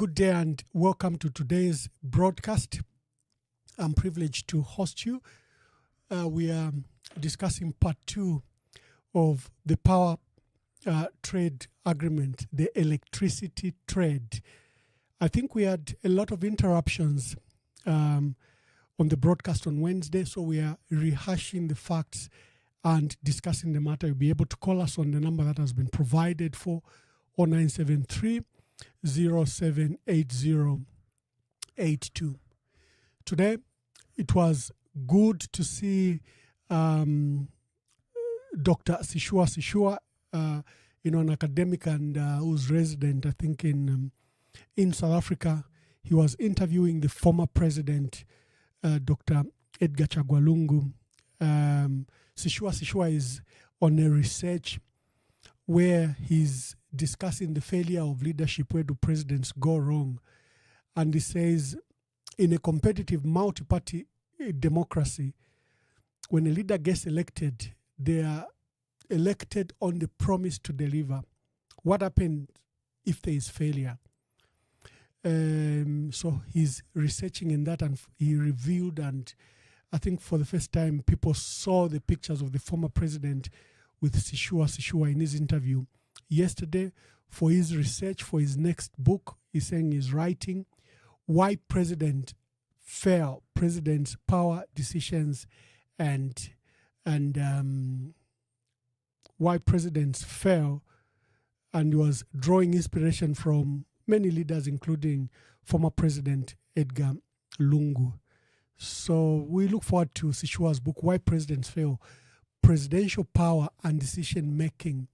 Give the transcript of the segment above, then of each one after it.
Good day and welcome to today's broadcast. I'm privileged to host you. We are discussing part 2 of the power trade agreement, the electricity trade. I think we had a lot of interruptions on the broadcast on Wednesday, so we are rehashing the facts and discussing the matter. You'll be able to call us on the number that has been provided for 0973 078082. Today, it was good to see Dr. Sishua, an academic and who's resident, I think, in South Africa. He was interviewing the former president, Dr. Edgar Chagwa Lungu. Sishua is on a research where he's discussing the failure of leadership. Where do presidents go wrong? And he says, in a competitive multi-party democracy, when a leader gets elected, they are elected on the promise to deliver. What happens if there is failure? So he's researching in that, and he revealed, and I think for the first time, people saw the pictures of the former president with Sishua in his interview yesterday for his research, for his next book. He's saying he's writing Why Presidents Fail, Presidents' Power Decisions, and why presidents fail, and he was drawing inspiration from many leaders, including former President Edgar Lungu. So we look forward to Sishua's book, Why Presidents Fail, Presidential Power and Decision-Making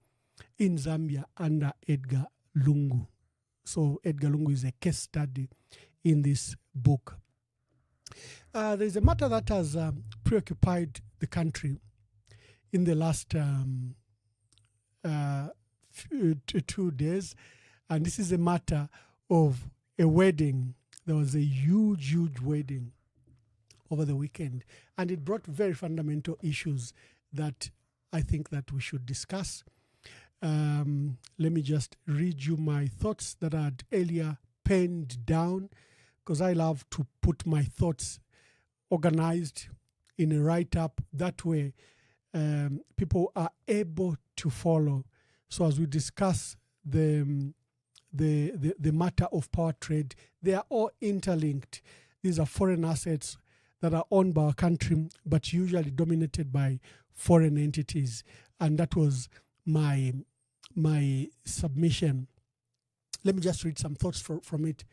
in Zambia under Edgar Lungu. So Edgar Lungu is a case study in this book. There's a matter that has preoccupied the country in the last 2 days, and this is a matter of a wedding. There was a huge wedding over the weekend, and it brought very fundamental issues that I think that we should discuss. Let me just read you my thoughts that I had earlier penned down, because I love to put my thoughts organized in a write-up. That way, people are able to follow. So as we discuss the matter of power trade, they are all interlinked. These are foreign assets that are owned by our country, but usually dominated by foreign entities. And that was my submission. Let me just read some thoughts from it.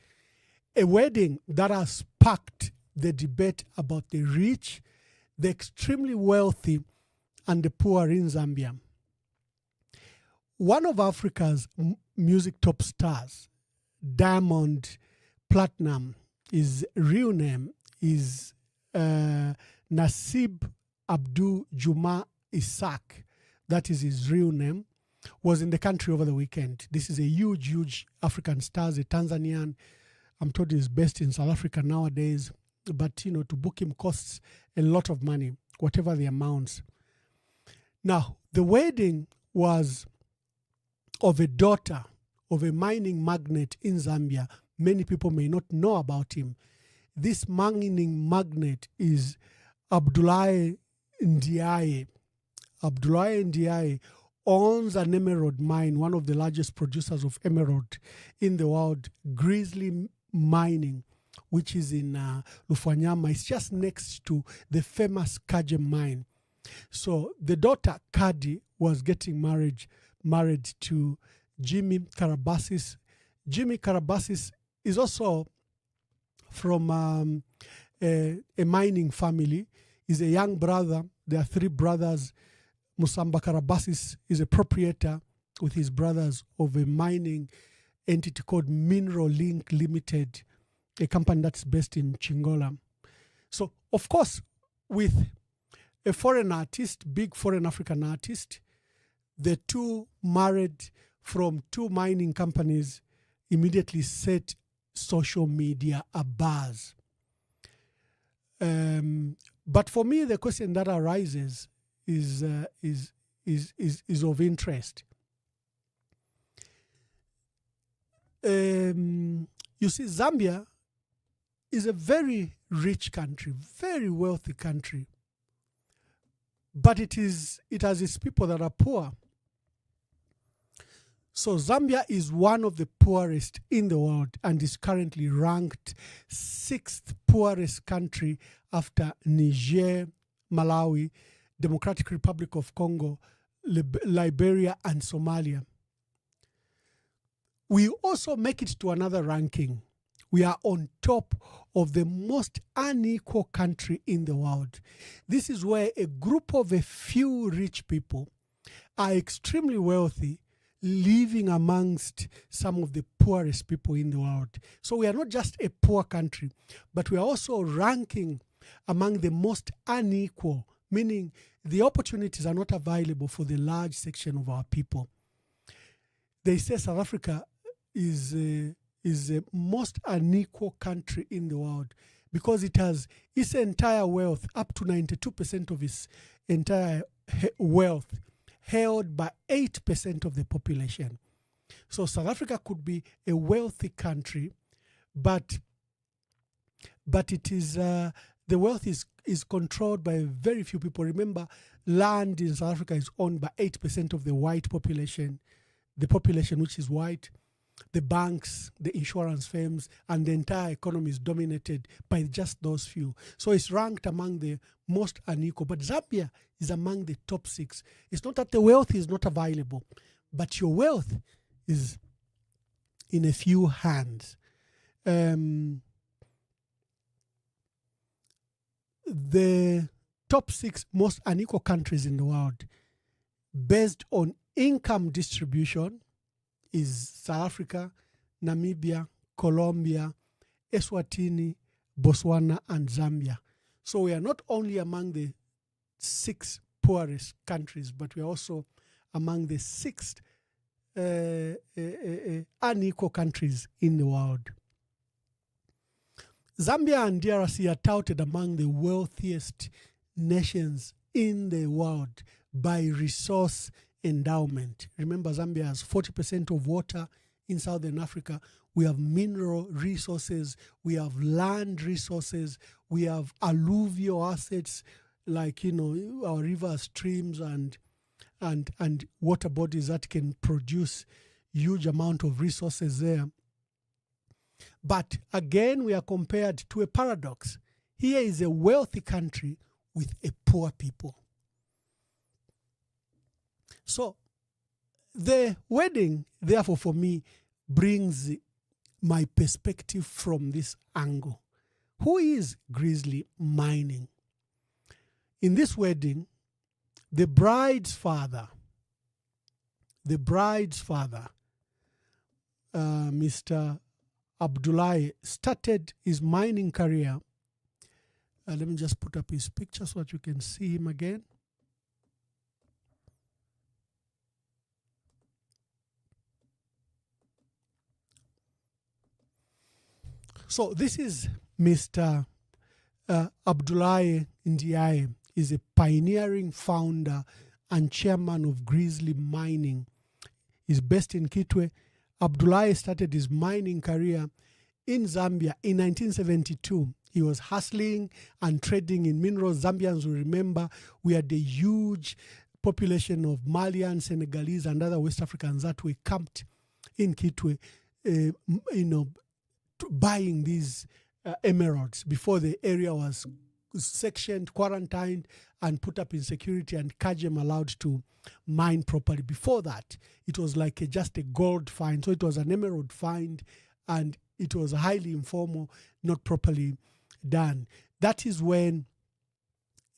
A wedding that has sparked the debate about the rich, the extremely wealthy, and the poor in Zambia. One of Africa's music top stars, Diamond Platinum, his real name is Nasib Abdul Juma Isaac, that is his real name, was in the country over the weekend. This is a huge African star, a Tanzanian. I'm told he's based in South Africa nowadays, but to book him costs a lot of money, whatever the amounts. Now, the wedding was of a daughter of a mining magnate in Zambia. Many people may not know about him. This mining magnate is Abdoulaye Ndiaye. Abdoulaye Ndiaye owns an emerald mine, one of the largest producers of emerald in the world, Grizzly Mining, which is in Lufwanyama. It's just next to the famous Kajem mine. So the daughter, Kadi, was getting married to Jimmy Karabasis. Jimmy Karabasis is also from a mining family. He's a young brother. There are 3 brothers. Musamba Karabasis is a proprietor with his brothers of a mining entity called Mineral Link Limited, a company that's based in Chingola. So, of course, with a foreign artist, big foreign African artist, the two married from 2 mining companies immediately set social media abuzz. But for me, the question that arises is of interest. You see, Zambia is a very rich country, very wealthy country, but it has its people that are poor. So Zambia is one of the poorest in the world and is currently ranked 6th poorest country after Niger, Malawi, Democratic Republic of Congo, Liberia, and Somalia. We also make it to another ranking. We are on top of the most unequal country in the world. This is where a group of a few rich people are extremely wealthy, living amongst some of the poorest people in the world. So we are not just a poor country, but we are also ranking among the most unequal, meaning the opportunities are not available for the large section of our people. They say South Africa is the most unequal country in the world because it has its entire wealth, up to 92% of its entire wealth, held by 8% of the population. So South Africa could be a wealthy country, but it is the wealth is controlled by very few people. Remember, land in South Africa is owned by 8% of the white population, the population which is white. The banks, the insurance firms, and the entire economy is dominated by just those few. So it's ranked among the most unequal. But Zambia is among the top 6. It's not that the wealth is not available, but your wealth is in a few hands. The top 6 most unequal countries in the world, based on income distribution, is South Africa, Namibia, Colombia, Eswatini, Botswana, and Zambia. So we are not only among the 6 poorest countries, but we are also among the 6 unequal countries in the world. Zambia and DRC are touted among the wealthiest nations in the world by resource endowment. Remember, Zambia has 40% of water in Southern Africa. We have mineral resources, we have land resources, we have alluvial assets like, our rivers, streams, and water bodies that can produce huge amount of resources there. But again, we are compared to a paradox. Here is a wealthy country with a poor people. So the wedding, therefore, for me, brings my perspective from this angle. Who is Grizzly Mining? In this wedding, the bride's father, Mr. Abdullahi, started his mining career. Let me just put up his picture so that you can see him again. So this is Mr. Abdullahi Ndiaye. Is a pioneering founder and chairman of Grizzly Mining. He's based in Kitwe. Abdullahi started his mining career in Zambia in 1972. He was hustling and trading in minerals. Zambians will remember we had a huge population of Malians, Senegalese, and other West Africans that were camped in Kitwe, buying these emeralds before the area was sectioned, quarantined, and put up in security, and Kajem allowed to mine properly. Before that, it was like just a gold find. So it was an emerald find, and it was highly informal, not properly done. That is when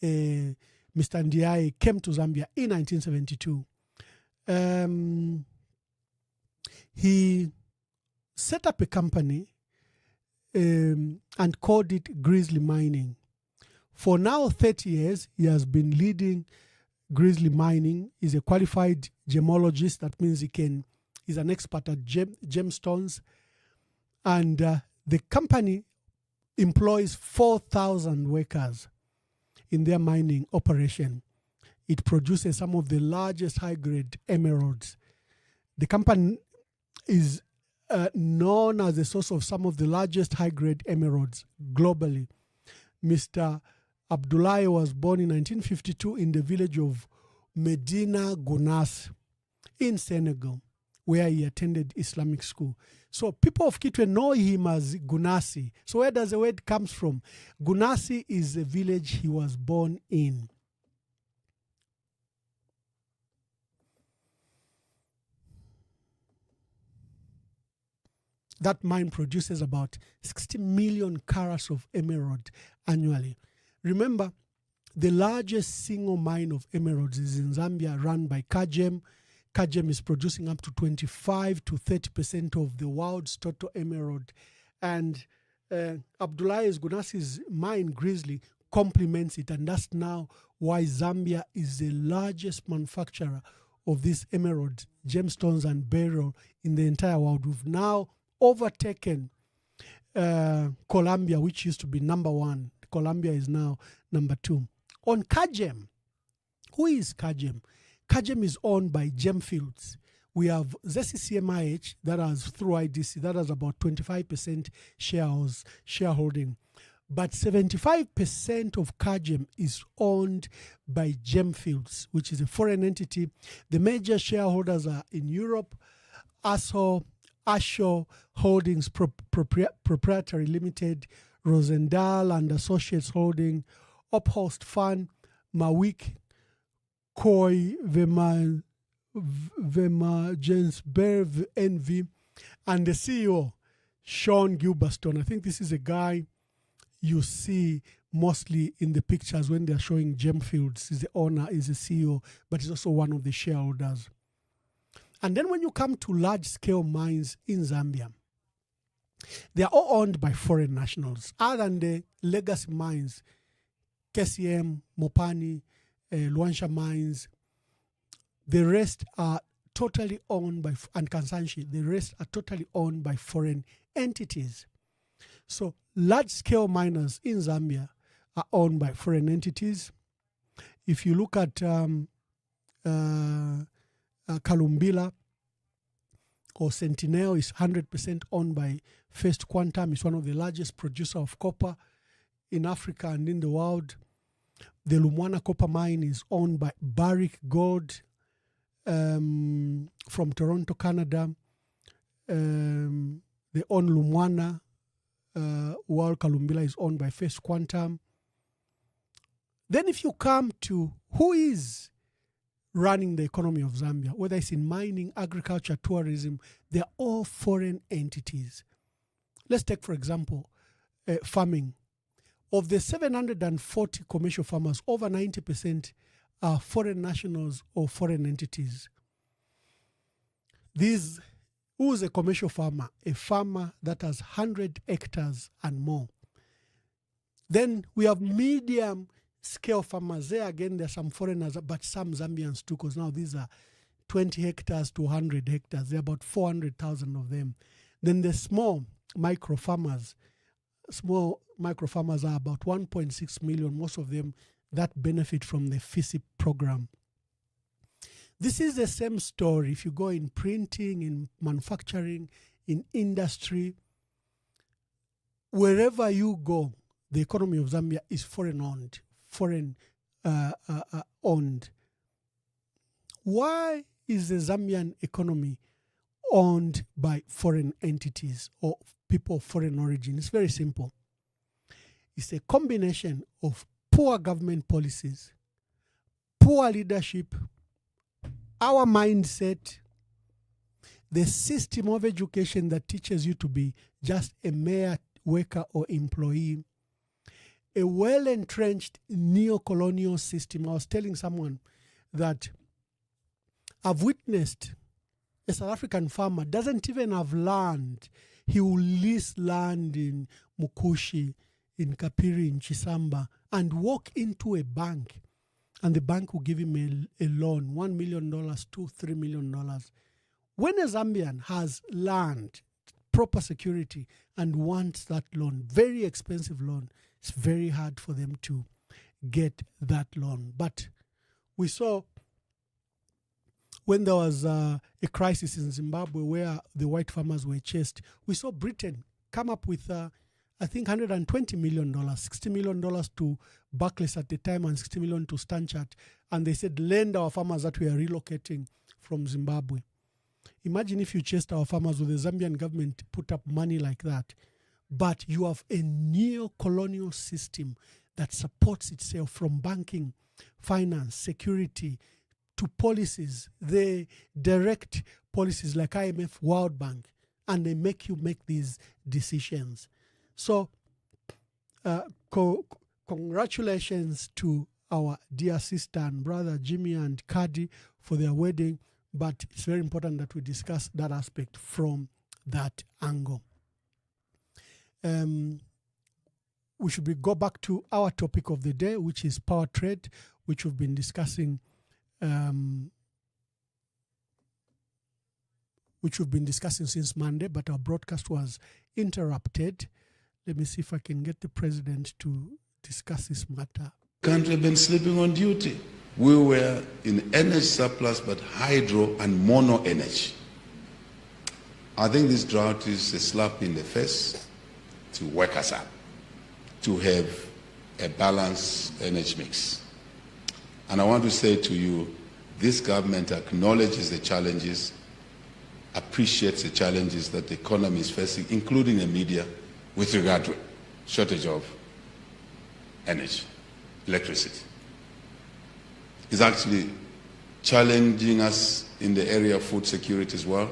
Mr. Ndiaye came to Zambia in 1972. He set up a company and called it Grizzly Mining. For now 30 years, he has been leading Grizzly Mining. He's a qualified gemologist. That means he's an expert at gemstones. And the company employs 4,000 workers in their mining operation. It produces some of the largest high-grade emeralds. The company is known as the source of some of the largest high-grade emeralds globally. Mr. Abdoulaye was born in 1952 in the village of Medina Gounass in Senegal, where he attended Islamic school. So people of Kitwe know him as Gounassi. So where does the word comes from? Gounassi is the village he was born in. That mine produces about 60 million carats of emerald annually. Remember, the largest single mine of emeralds is in Zambia, run by Kagem. Kagem is producing up to 25 to 30% of the world's total emerald. And Abdoulaye's Gounassi's mine, Grizzly, complements it. And that's now why Zambia is the largest manufacturer of these emerald gemstones and beryl in the entire world. We've now overtaken Colombia, which used to be number one. Colombia is now number two. On Kagem, who is Kagem? Kagem is owned by Gemfields. We have ZCCMIH that has, through IDC, that has about 25% shareholding. But 75% of Kagem is owned by Gemfields, which is a foreign entity. The major shareholders are in Europe, Asho Holdings Proprietary Limited, Rosendahl and Associates Holding, Upholst Fund, Mawik, Koi, Jensberg, Envy, and the CEO, Sean Gilberstone. I think this is a guy you see mostly in the pictures when they're showing Gemfields. He's the owner, is the CEO, but he's also one of the shareholders. And then when you come to large-scale mines in Zambia, they are all owned by foreign nationals. Other than the legacy mines, KCM, Mopani, Luansha mines, the rest are totally owned by, and Kansanshi, the rest are totally owned by foreign entities. So large-scale miners in Zambia are owned by foreign entities. If you look at Kalumbila or Sentinel, is 100% owned by First Quantum. It's one of the largest producers of copper in Africa and in the world. The Lumwana copper mine is owned by Barrick Gold from Toronto, Canada. They own Lumwana, while Kalumbila is owned by First Quantum. Then if you come to who is running the economy of Zambia, whether it's in mining, agriculture, tourism, they're all foreign entities. Let's take, for example, farming. Of the 740 commercial farmers, over 90% are foreign nationals or foreign entities. Who is a commercial farmer? A farmer that has 100 hectares and more. Then we have medium scale farmers. There again, there are some foreigners, but some Zambians too, because now these are 20 hectares to 100 hectares. There are about 400,000 of them. Then the small micro farmers are about 1.6 million, most of them that benefit from the FISIP program. This is the same story if you go in printing, in manufacturing, in industry. Wherever you go, the economy of Zambia is foreign owned. Why is the Zambian economy owned by foreign entities or people of foreign origin? It's very simple. It's a combination of poor government policies, poor leadership, our mindset, the system of education that teaches you to be just a mere worker or employee, a well-entrenched neo-colonial system. I was telling someone that I've witnessed a South African farmer doesn't even have land. He will lease land in Mukushi, in Kapiri, in Chisamba, and walk into a bank, and the bank will give him a loan, $1 million to $3 million. When a Zambian has land, proper security, and wants that loan, very expensive loan, it's very hard for them to get that loan. But we saw when there was a crisis in Zimbabwe where the white farmers were chased, we saw Britain come up with, I think, $120 million, $60 million to Barclays at the time and $60 million to Stanchart. And they said, lend our farmers that we are relocating from Zimbabwe. Imagine if you chased our farmers with the Zambian government put up money like that. But you have a neo-colonial system that supports itself from banking, finance, security, to policies. They direct policies like IMF, World Bank, and they make you make these decisions. So congratulations to our dear sister and brother Jimmy and Kadi for their wedding, but it's very important that we discuss that aspect from that angle. We should go back to our topic of the day, which is power trade, which we've been discussing since Monday, but our broadcast was interrupted. Let me see if I can get the president to discuss this matter. Country been sleeping on duty. We were in energy surplus, but hydro and mono energy. I think this drought is a slap in the face to wake us up, to have a balanced energy mix. And I want to say to you, this government acknowledges the challenges, appreciates the challenges that the economy is facing, including the media, with regard to shortage of energy, electricity. It's actually challenging us in the area of food security as well.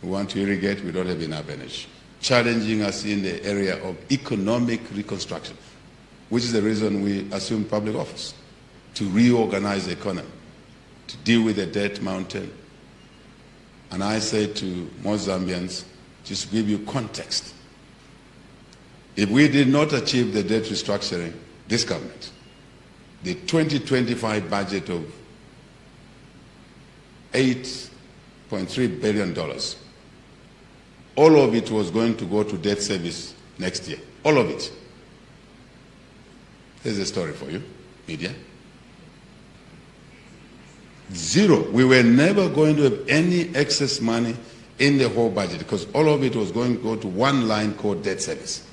We want to irrigate, we don't have enough energy. Challenging us in the area of economic reconstruction, which is the reason we assumed public office, to reorganize the economy, to deal with the debt mountain. And I say to most Zambians, just to give you context, if we did not achieve the debt restructuring, this government, the 2025 budget of $8.3 billion, all of it was going to go to debt service next year. All of it. Here's a story for you, media. Zero. We were never going to have any excess money in the whole budget because all of it was going to go to one line called debt service.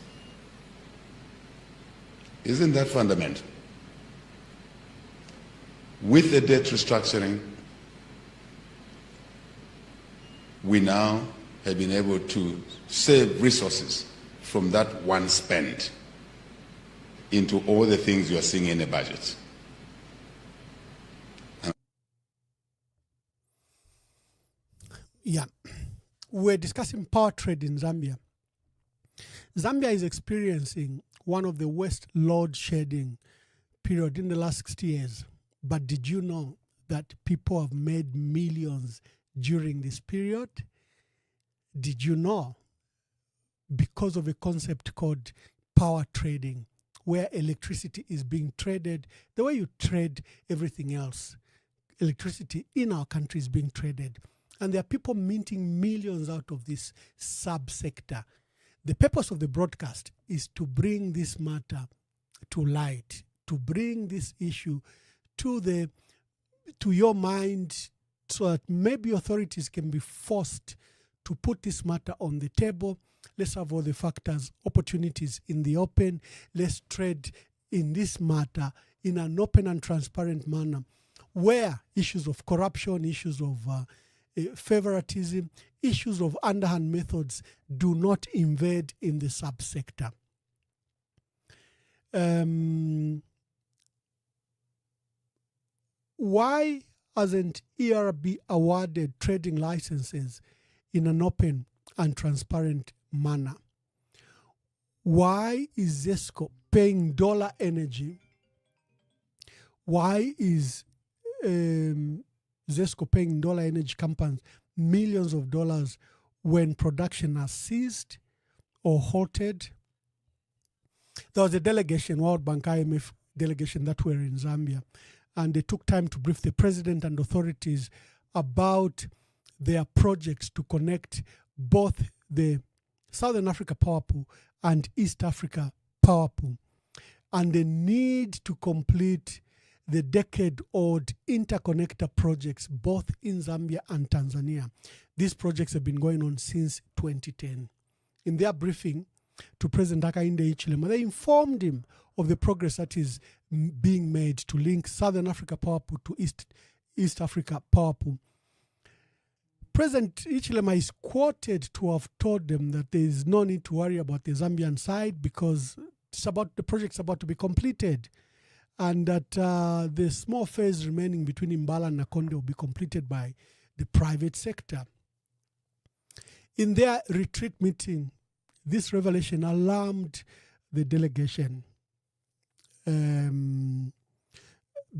Isn't that fundamental? With the debt restructuring, we now have been able to save resources from that one spend into all the things you are seeing in the budget. Yeah, we're discussing power trade in Zambia. Zambia is experiencing one of the worst load shedding period in the last 60 years. But did you know that people have made millions during this period? Did you know? Because of a concept called power trading, where electricity is being traded the way you trade everything else. Electricity in our country is being traded. And there are people minting millions out of this subsector. The purpose of the broadcast is to bring this matter to light, to bring this issue to your mind, so that maybe authorities can be forced to put this matter on the table. Let's have all the factors, opportunities in the open. Let's trade in this matter in an open and transparent manner, where issues of corruption, issues of favoritism, issues of underhand methods do not invade in the subsector. Why hasn't ERB awarded trading licenses in an open and transparent manner? Why is Zesco paying Ndola Energy? Why is Zesco paying Ndola Energy companies millions of dollars when production has ceased or halted? There was a delegation, World Bank, IMF delegation that were in Zambia, and they took time to brief the president and authorities about their projects to connect both the Southern Africa Power Pool and East Africa Power Pool, and the need to complete the decade-old interconnector projects both in Zambia and Tanzania. These projects have been going on since 2010. In their briefing to President Hakainde Hichilema, they informed him of the progress that is being made to link Southern Africa Power Pool to East Africa Power Pool. President Hichilema is quoted to have told them that there is no need to worry about the Zambian side because the project's about to be completed, and that the small phase remaining between Mbala and Nakonde will be completed by the private sector. In their retreat meeting, this revelation alarmed the delegation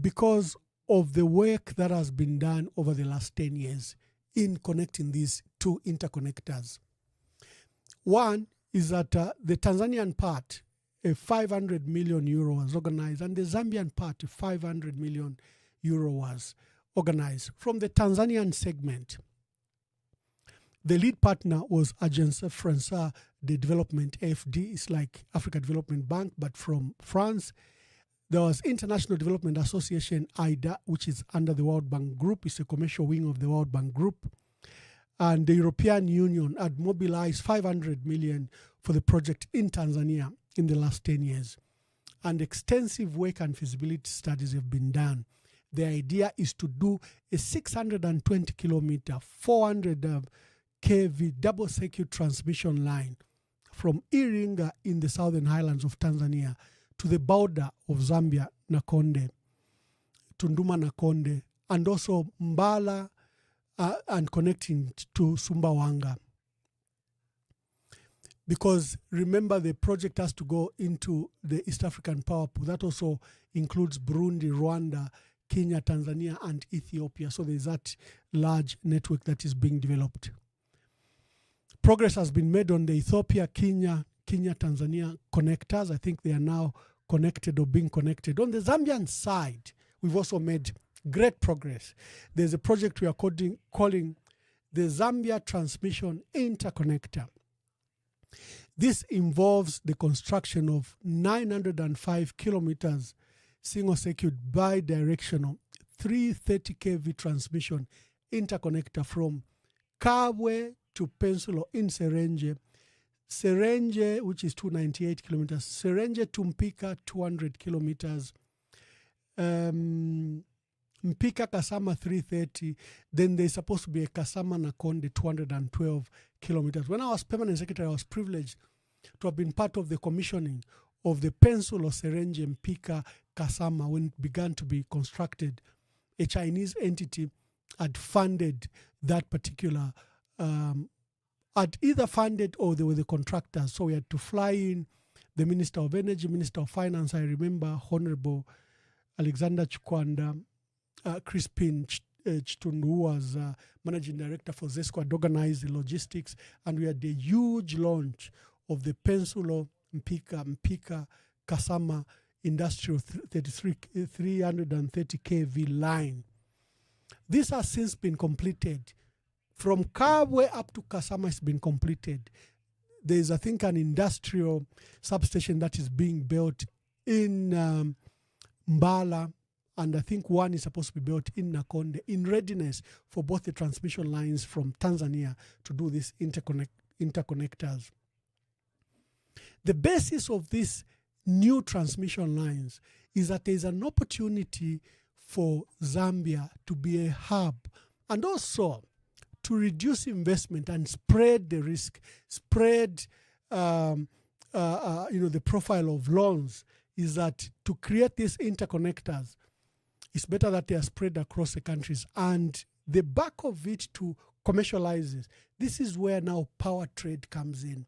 because of the work that has been done over the last 10 years in connecting these two interconnectors. One is that the Tanzanian part, a 500 million euro was organized, and the Zambian part, a 500 million euro was organized. From the Tanzanian segment, the lead partner was Agence France de Développement, AFD. It's like Africa Development Bank, but from France. There was International Development Association, IDA, which is under the World Bank Group. It's a commercial wing of the World Bank Group. And the European Union had mobilized 500 million for the project in Tanzania in the last 10 years. And extensive work and feasibility studies have been done. The idea is to do a 620 kilometer, 400 kV double circuit transmission line from Iringa in the southern highlands of Tanzania to the border of Zambia, Nakonde, Tunduma Nakonde, and also Mbala and connecting to Sumbawanga. Because remember, the project has to go into the East African Power Pool. That also includes Burundi, Rwanda, Kenya, Tanzania, and Ethiopia. So there's that large network that is being developed. Progress has been made on the Ethiopia, Kenya, Tanzania connectors. I think they are now connected or being connected. On the Zambian side, we've also made great progress. There's a project we are calling the Zambia Transmission Interconnector. This involves the construction of 905 kilometers single circuit bi-directional 330 kV transmission interconnector from Kabwe to Pensulo in Serenge, which is 298 kilometers, Serenge to Mpika, 200 kilometers, Mpika Kasama 330, then there's supposed to be a Kasama Nakonde 212 kilometers. When I was permanent secretary, I was privileged to have been part of the commissioning of the Pensulo Serenge Mpika Kasama when it began to be constructed. A Chinese entity had funded that particular had either funded or they were the contractors. So we had to fly in the Minister of Energy, Minister of Finance. I remember Honorable Alexander Chikwanda, Crispin Chitundu, who was Managing Director for Zesco'S, organized the logistics. And we had the huge launch of the Pensulo Mpika Kasama Industrial 330 kV line. This has since been completed. From Kabwe up to Kasama has been completed. There is, I think, an industrial substation that is being built in Mbala, and I think one is supposed to be built in Nakonde in readiness for both the transmission lines from Tanzania to do these interconnectors. The basis of these new transmission lines is that there is an opportunity for Zambia to be a hub and also to reduce investment and spread the risk, spread the profile of loans, is that to create these interconnectors, it's better that they are spread across the countries. And the back of it to commercialize this is where now power trade comes in.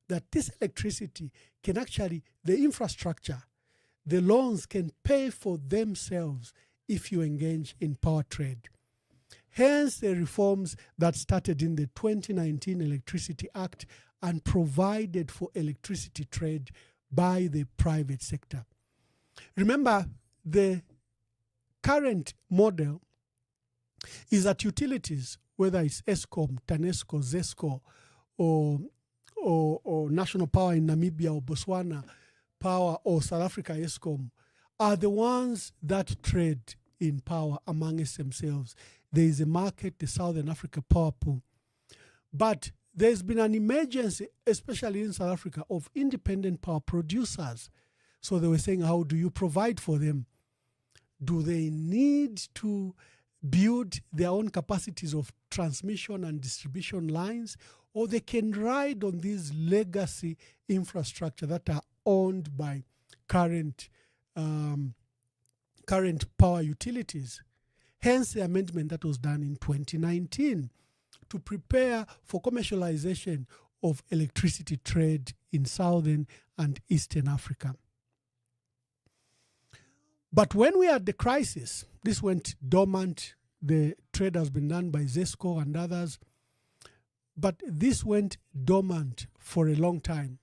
That this electricity can actually, the infrastructure, the loans can pay for themselves if you engage in power trade. Hence the reforms that started in the 2019 Electricity Act and provided for electricity trade by the private sector. Remember, the current model is that utilities, whether it's Eskom, Tanesco, Zesco, or National Power in Namibia or Botswana Power or South Africa Eskom, are the ones that trade in power amongst themselves. There is a market, the Southern Africa Power Pool. But there's been an emergence, especially in South Africa, of independent power producers. So they were saying, how do you provide for them? Do they need to build their own capacities of transmission and distribution lines, or they can ride on these legacy infrastructure that are owned by current power utilities? Hence the amendment that was done in 2019 to prepare for commercialization of electricity trade in Southern and Eastern Africa. But when we had the crisis, this went dormant. The trade has been done by Zesco and others. But this went dormant for a long time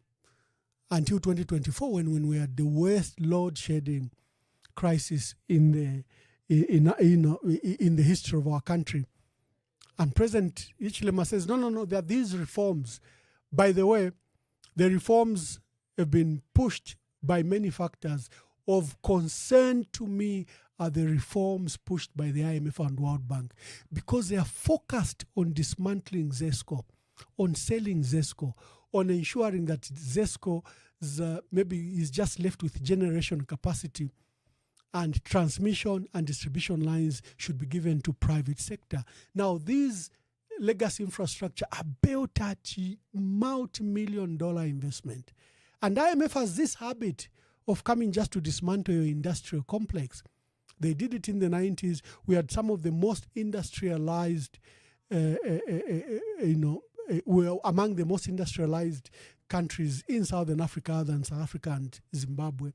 until 2024 when we had the worst load shedding crisis in the history of our country. And President Hichilema says, no, there are these reforms. By the way, the reforms have been pushed by many factors. Of concern to me are the reforms pushed by the IMF and World Bank, because they are focused on dismantling Zesco, on selling Zesco, on ensuring that Zesco maybe is just left with generation capacity, and transmission and distribution lines should be given to private sector. Now, these legacy infrastructure are built at multi-million-dollar investment. And IMF has this habit of coming just to dismantle your industrial complex. They did it in the 90s. We had some of the most industrialized, we're among the most industrialized countries in Southern Africa other than South Africa and Zimbabwe.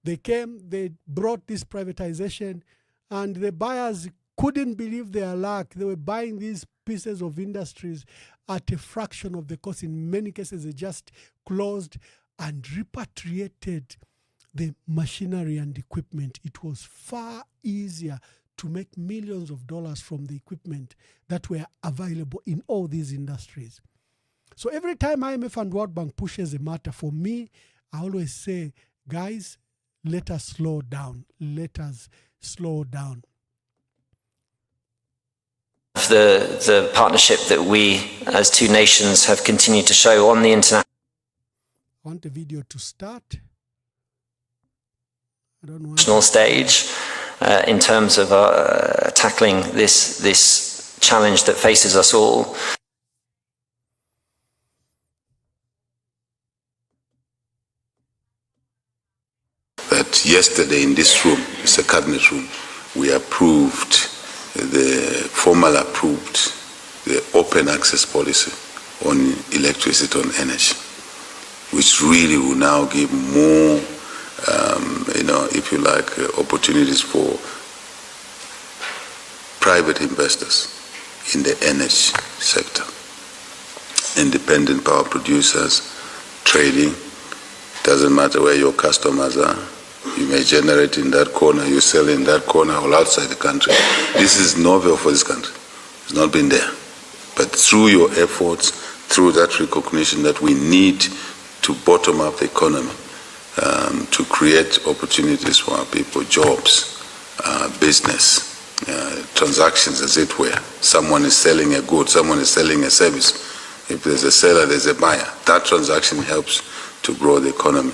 They came, they brought this privatization, and the buyers couldn't believe their luck. They were buying these pieces of industries at a fraction of the cost. In many cases, they just closed and repatriated the machinery and equipment. It was far easier to make millions of dollars from the equipment that were available in all these industries. So every time IMF and World Bank pushes a matter, for me, I always say, guys, let us slow down. Let us slow down. The partnership that we as two nations have continued to show on the international. I want the video to start. I don't know. National stage in terms of tackling this challenge that faces us all. That yesterday in this room, it's a cabinet room, we formally approved the open access policy on electricity on energy, which really will now give more, if you like, opportunities for private investors in the energy sector. Independent power producers, trading, doesn't matter where your customers are. You may generate in that corner, you sell in that corner or outside the country. This is novel for this country. It's not been there. But through your efforts, through that recognition that we need to bottom up the economy, to create opportunities for our people, jobs, business, transactions as it were. Someone is selling a good, someone is selling a service. If there's a seller, there's a buyer. That transaction helps to grow the economy.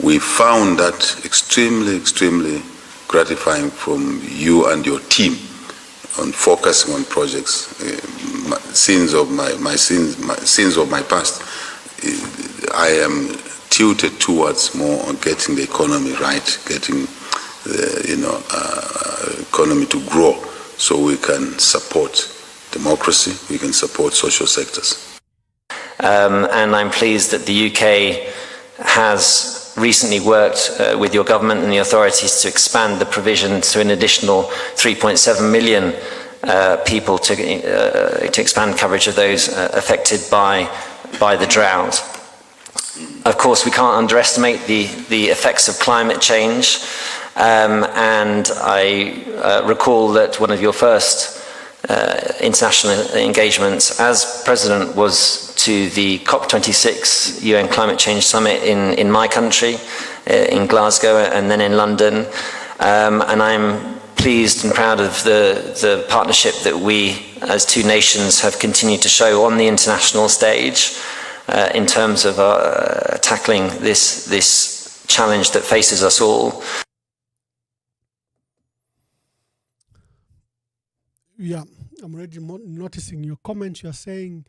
We found that extremely, extremely gratifying from you and your team on focusing on projects. Sins of my past. I am tilted towards more on getting the economy right, getting the economy to grow, so we can support democracy, we can support social sectors. And I'm pleased that the UK has recently worked with your government and the authorities to expand the provision to an additional 3.7 million people to expand coverage of those affected by the drought. Of course, we can't underestimate the effects of climate change, and I recall that one of your first international engagements as president was to the COP26 UN Climate Change Summit in my country, in Glasgow and then in London. And I'm pleased and proud of the partnership that we as two nations have continued to show on the international stage in terms of tackling this challenge that faces us all. Yeah, I'm already noticing your comment. You're saying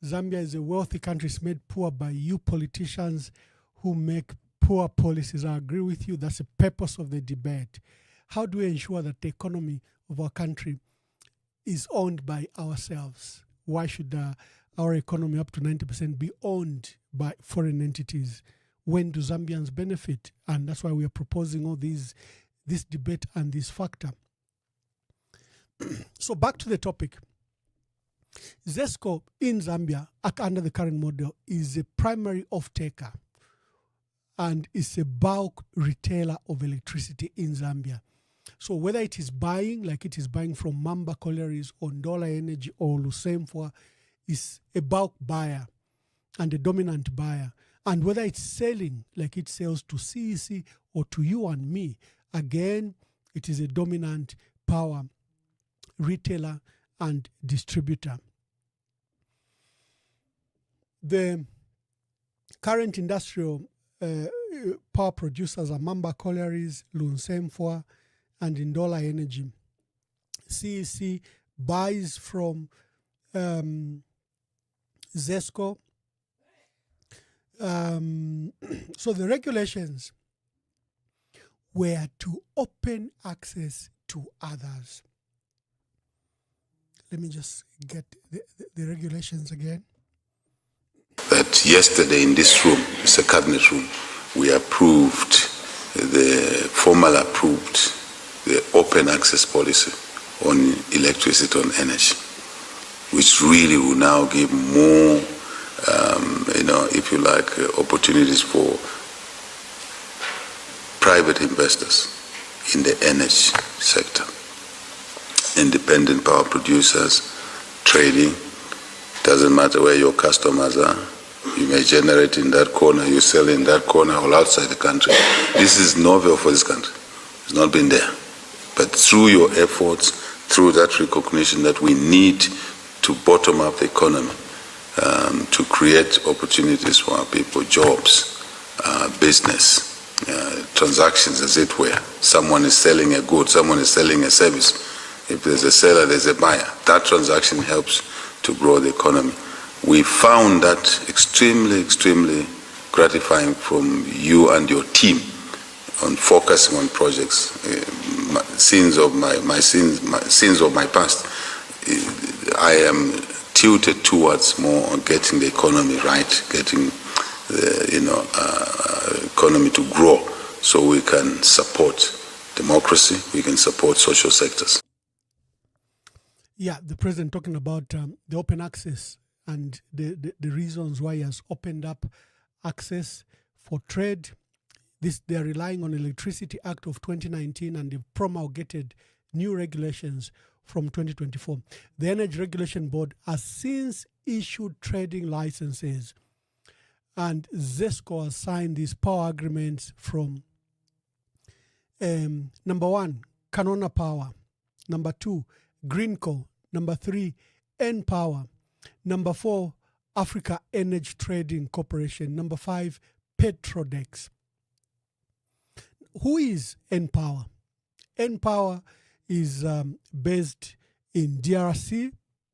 Zambia is a wealthy country, it's made poor by you politicians who make poor policies. I agree with you. That's the purpose of the debate. How do we ensure that the economy of our country is owned by ourselves? Why should our economy up to 90% be owned by foreign entities? When do Zambians benefit? And that's why we are proposing all this debate and this factor. So back to the topic. Zesco in Zambia, under the current model, is a primary off-taker and is a bulk retailer of electricity in Zambia. So whether it is buying, like it is buying from Maamba Collieries or Ndola Energy or Lunsemfwa, is a bulk buyer and a dominant buyer. And whether it's selling, like it sells to CEC or to you and me, again, it is a dominant power retailer and distributor. The current industrial power producers are Maamba Collieries, Lunsemfwa, and Ndola Energy. CEC buys from Zesco. So the regulations were to open access to others. Let me just get the regulations again. That yesterday in this room, it's a cabinet room, we formally approved the open access policy on electricity on energy, which really will now give more, if you like, opportunities for private investors in the energy sector. Independent power producers, trading, doesn't matter where your customers are. You may generate in that corner, you sell in that corner or outside the country. This is novel for this country. It's not been there. But through your efforts, through that recognition that we need to bottom up the economy, to create opportunities for our people, jobs, business, transactions as it were. Someone is selling a good, someone is selling a service. If there's a seller, there's a buyer. That transaction helps to grow the economy. We found that extremely, extremely gratifying from you and your team on focusing on projects. Sins of my past. I am tilted towards more on getting the economy right, getting the economy to grow, so we can support democracy, we can support social sectors. Yeah, the president talking about the open access and the reasons why he has opened up access for trade. They are relying on Electricity Act of 2019 and they've promulgated new regulations from 2024. The Energy Regulation Board has since issued trading licenses, and Zesco has signed these power agreements from number 1, Kanona Power, number 2, GreenCo, number 3, Power, number 4, Africa Energy Trading Corporation, number 5, Petrodex. Who is Power? Power is based in DRC,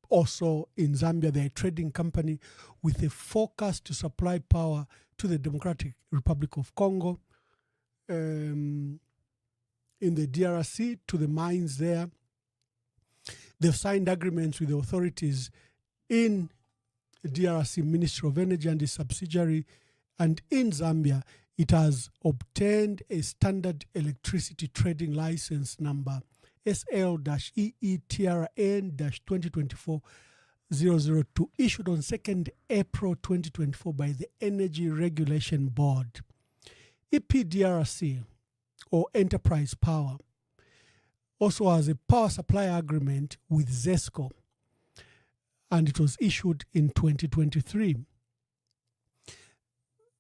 also in Zambia. They're a trading company with a focus to supply power to the Democratic Republic of Congo, in the DRC, to the mines there. They've signed agreements with the authorities in DRC, Ministry of Energy and its subsidiary, and in Zambia, it has obtained a standard electricity trading license number SL-EETRN-2024-002, issued on 2nd April 2024 by the Energy Regulation Board. EPDRC, or Enterprise Power, also has a power supply agreement with Zesco, and it was issued in 2023.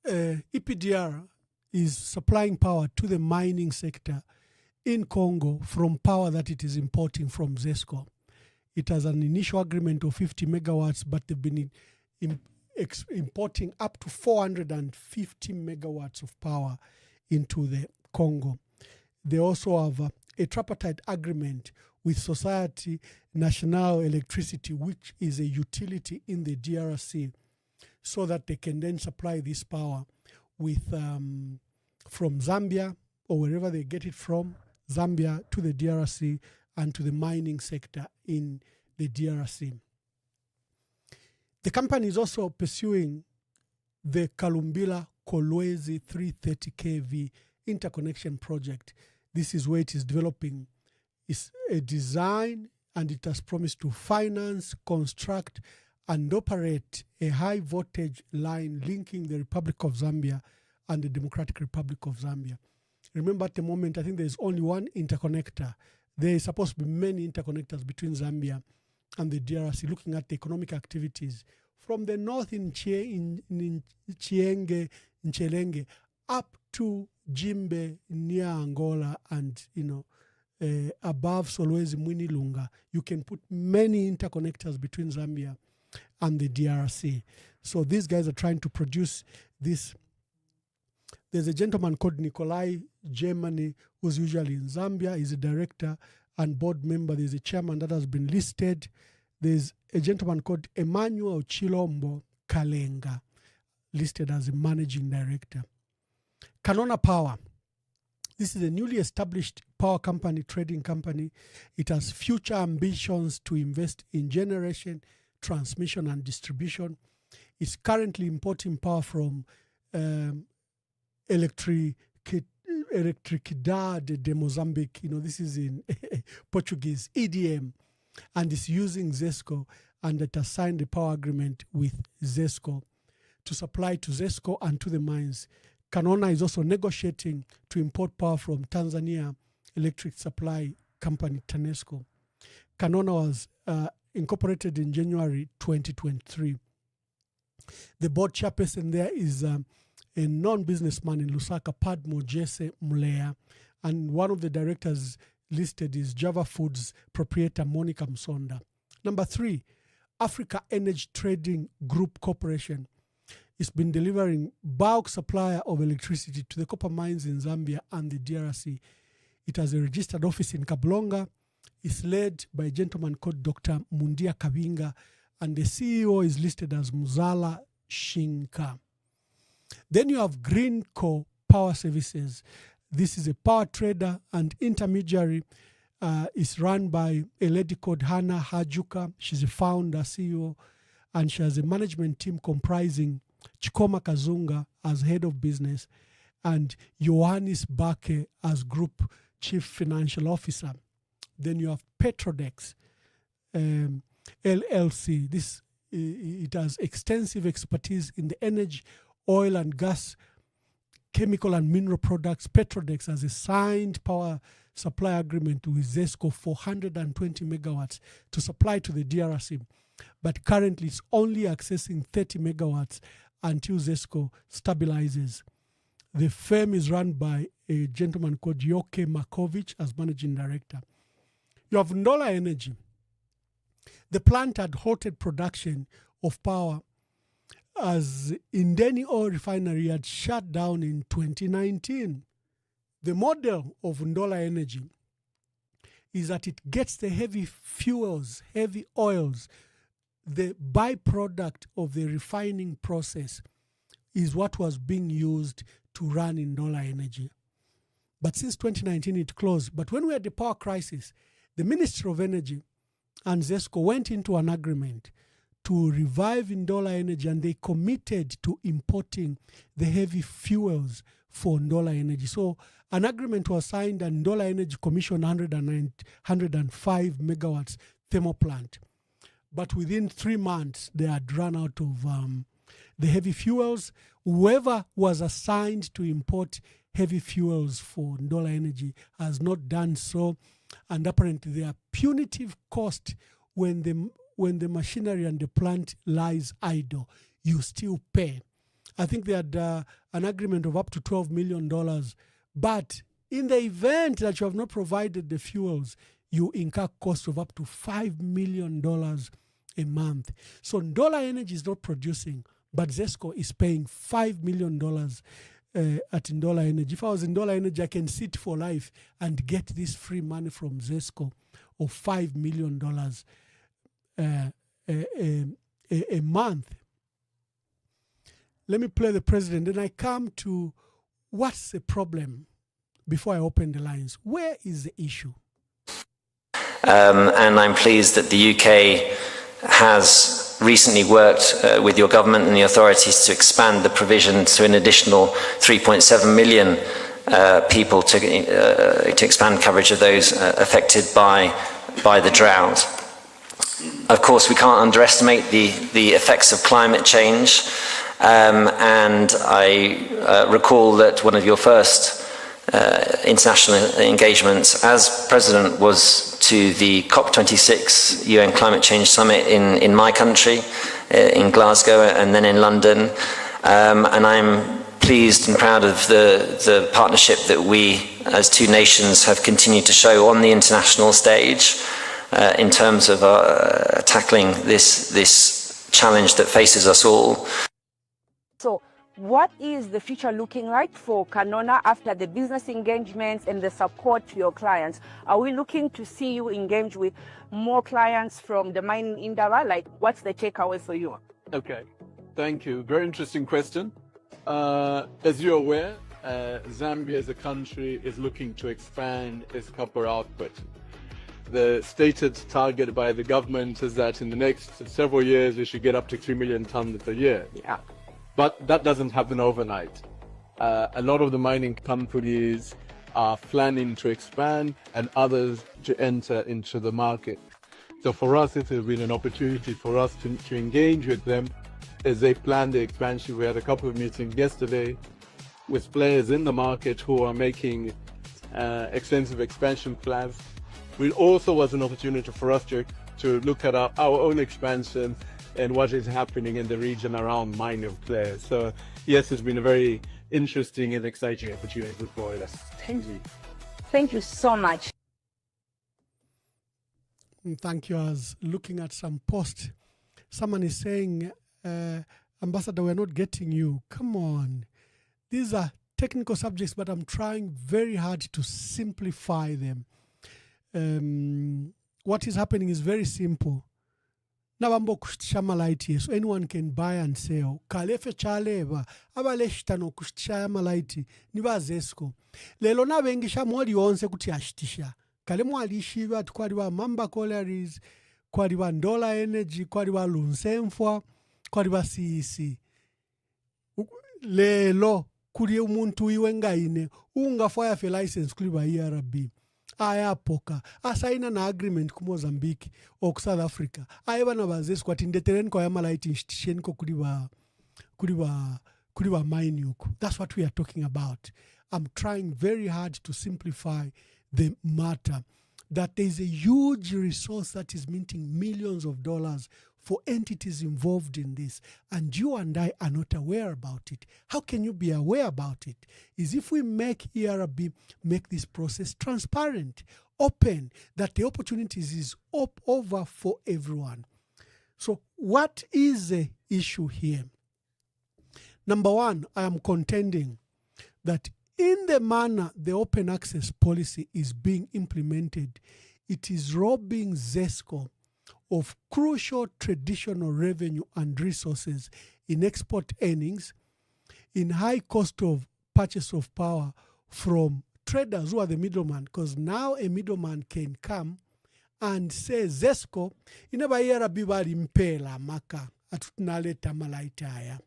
EPDR is supplying power to the mining sector in Congo from power that it is importing from Zesco. It has an initial agreement of 50 megawatts, but they've been importing up to 450 megawatts of power into the Congo. They also have a tripartite agreement with Société Nationale Electricity, which is a utility in the DRC, so that they can then supply this power with from Zambia or wherever they get it from, Zambia to the DRC and to the mining sector in the DRC. The company is also pursuing the Kalumbila Kolwezi 330 kV interconnection project. This is where it is developing. It's a design, and it has promised to finance, construct, and operate a high voltage line linking the Republic of Zambia and the Democratic Republic of Zambia. Remember, at the moment, I think there's only one interconnector. There is supposed to be many interconnectors between Zambia and the DRC, looking at the economic activities from the north in Chienge, in Chelenge, up to Jimbe near Angola, and above Solwezi Mwinilunga. You can put many interconnectors between Zambia and the DRC. So these guys are trying to produce this. There's a gentleman called Nikolai Germany who's usually in Zambia. He's a director and board member. There's a chairman that has been listed. There's a gentleman called Emmanuel Chilombo Kalenga, listed as a managing director. Kanona Power. This is a newly established power company, trading company. It has future ambitions to invest in generation, transmission, and distribution. It's currently importing power from Electricidade de Mozambique. This is in Portuguese, EDM, and it's using Zesco, and it has signed a power agreement with Zesco to supply to Zesco and to the mines. Kanona is also negotiating to import power from Tanzania electric supply company TANESCO. Kanona was incorporated in January 2023. The board chairperson there is a non-businessman in Lusaka, Padmo Jesse Mulea, and one of the directors listed is Java Foods proprietor Monica Msonda. Number 3, Africa Energy Trading Group Corporation. It's been delivering bulk supplier of electricity to the copper mines in Zambia and the DRC. It has a registered office in Kablonga. It's led by a gentleman called Dr. Mundia Kabinga, and the CEO is listed as Muzala Shinka. Then you have GreenCo Power Services. This is a power trader and intermediary. It's run by a lady called Hannah Hajuka. She's a founder, CEO, and she has a management team comprising Chikoma Kazunga as head of business and Ioannis Bake as group chief financial officer. Then you have Petrodex LLC. It has extensive expertise in the energy, oil and gas, chemical and mineral products. Petrodex has a signed power supply agreement with Zesco for 120 megawatts to supply to the DRC. But currently it's only accessing 30 megawatts until Zesco stabilizes. The firm is run by a gentleman called Yoke Markovic as managing director. You have Ndola Energy. The plant had halted production of power as Indeni Oil Refinery had shut down in 2019. The model of Ndola Energy is that it gets the heavy fuels, heavy oils. The byproduct of the refining process is what was being used to run Ndola Energy. But since 2019, it closed. But when we had the power crisis, the Ministry of Energy and Zesco went into an agreement to revive Ndola Energy, and they committed to importing the heavy fuels for Ndola Energy. So an agreement was signed, and Ndola Energy commissioned 105 megawatts thermal plant. But within 3 months, they had run out of the heavy fuels. Whoever was assigned to import heavy fuels for Ndola Energy has not done so. And apparently there are punitive costs when the machinery and the plant lies idle. You still pay. I think they had an agreement of up to $12 million. But in the event that you have not provided the fuels, you incur costs of up to $5 million a month. So Ndola Energy is not producing, but Zesco is paying $5 million at Ndola Energy. If I was in Ndola Energy, I can sit for life and get this free money from Zesco of $5 million a month. Let me play the president. Then I come to what's the problem before I open the lines. Where is the issue? And I'm pleased that the UK has recently worked with your government and the authorities to expand the provision to an additional 3.7 million people to expand coverage of those affected by the drought. Of course, we can't underestimate the effects of climate change, and I recall that one of your first international engagements as president was to the COP26 UN Climate Change Summit in my country, in Glasgow, and then in London. And I'm pleased and proud of the partnership that we as two nations have continued to show on the international stage in terms of tackling this challenge that faces us all. So what is the future looking like for Kanona after the business engagements and the support to your clients? Are we looking to see you engage with more clients from the mining industry? Like, what's the takeaway for you? Okay, thank you. Very interesting question. As you're aware, Zambia as a country is looking to expand its copper output. The stated target by the government is that in the next several years, we should get up to 3 million tons a year. Yeah. But that doesn't happen overnight. A lot of the mining companies are planning to expand and others to enter into the market. So for us, it has been an opportunity for us to engage with them as they plan the expansion. We had a couple of meetings yesterday with players in the market who are making extensive expansion plans. It also was an opportunity for us to look at our own expansion and what is happening in the region around mining players. So yes, it's been a very interesting and exciting opportunity for us. Thank you. Thank you so much. Thank you. I was looking at some post. Someone is saying, Ambassador, we're not getting you. Come on. These are technical subjects, but I'm trying very hard to simplify them. What is happening is very simple. Nabambo kushtisha malaiti, so anyone can buy and sell. Kalefe chaleva, abaleshitano kushtisha malaiti, niba Zesco. Lelo na bengisha mwali onse kuti ashitisha. Kale mwali ishiva, tukwariwa Maamba Collieries, kwariwa Ndola Energy, kwariwa Lunsemfwa, kwariwa CEC. Lelo, kuri umuntu iwe ngaine, ungafaya fe license kuliba ERB. Ayapoka asaina na agreement ku Mozambique or ku South Africa ayeba na bazesi kwati ndetereni kwa yamalaiti institution ko kuliba mine yuko. That's what we are talking about. I'm trying very hard to simplify the matter, that there is a huge resource that is minting millions of dollars for entities involved in this, and you and I are not aware about it. How can you be aware about it? Is if we make ERB, make this process transparent, open, that the opportunities is over for everyone. So what is the issue here? Number one, I am contending that in the manner the open access policy is being implemented, it is robbing Zesco of crucial traditional revenue and resources in export earnings, in high cost of purchase of power from traders who are the middleman, because now a middleman can come and say, Zesco, inaba yera bibari mpela maka atutunaleta malaita haya.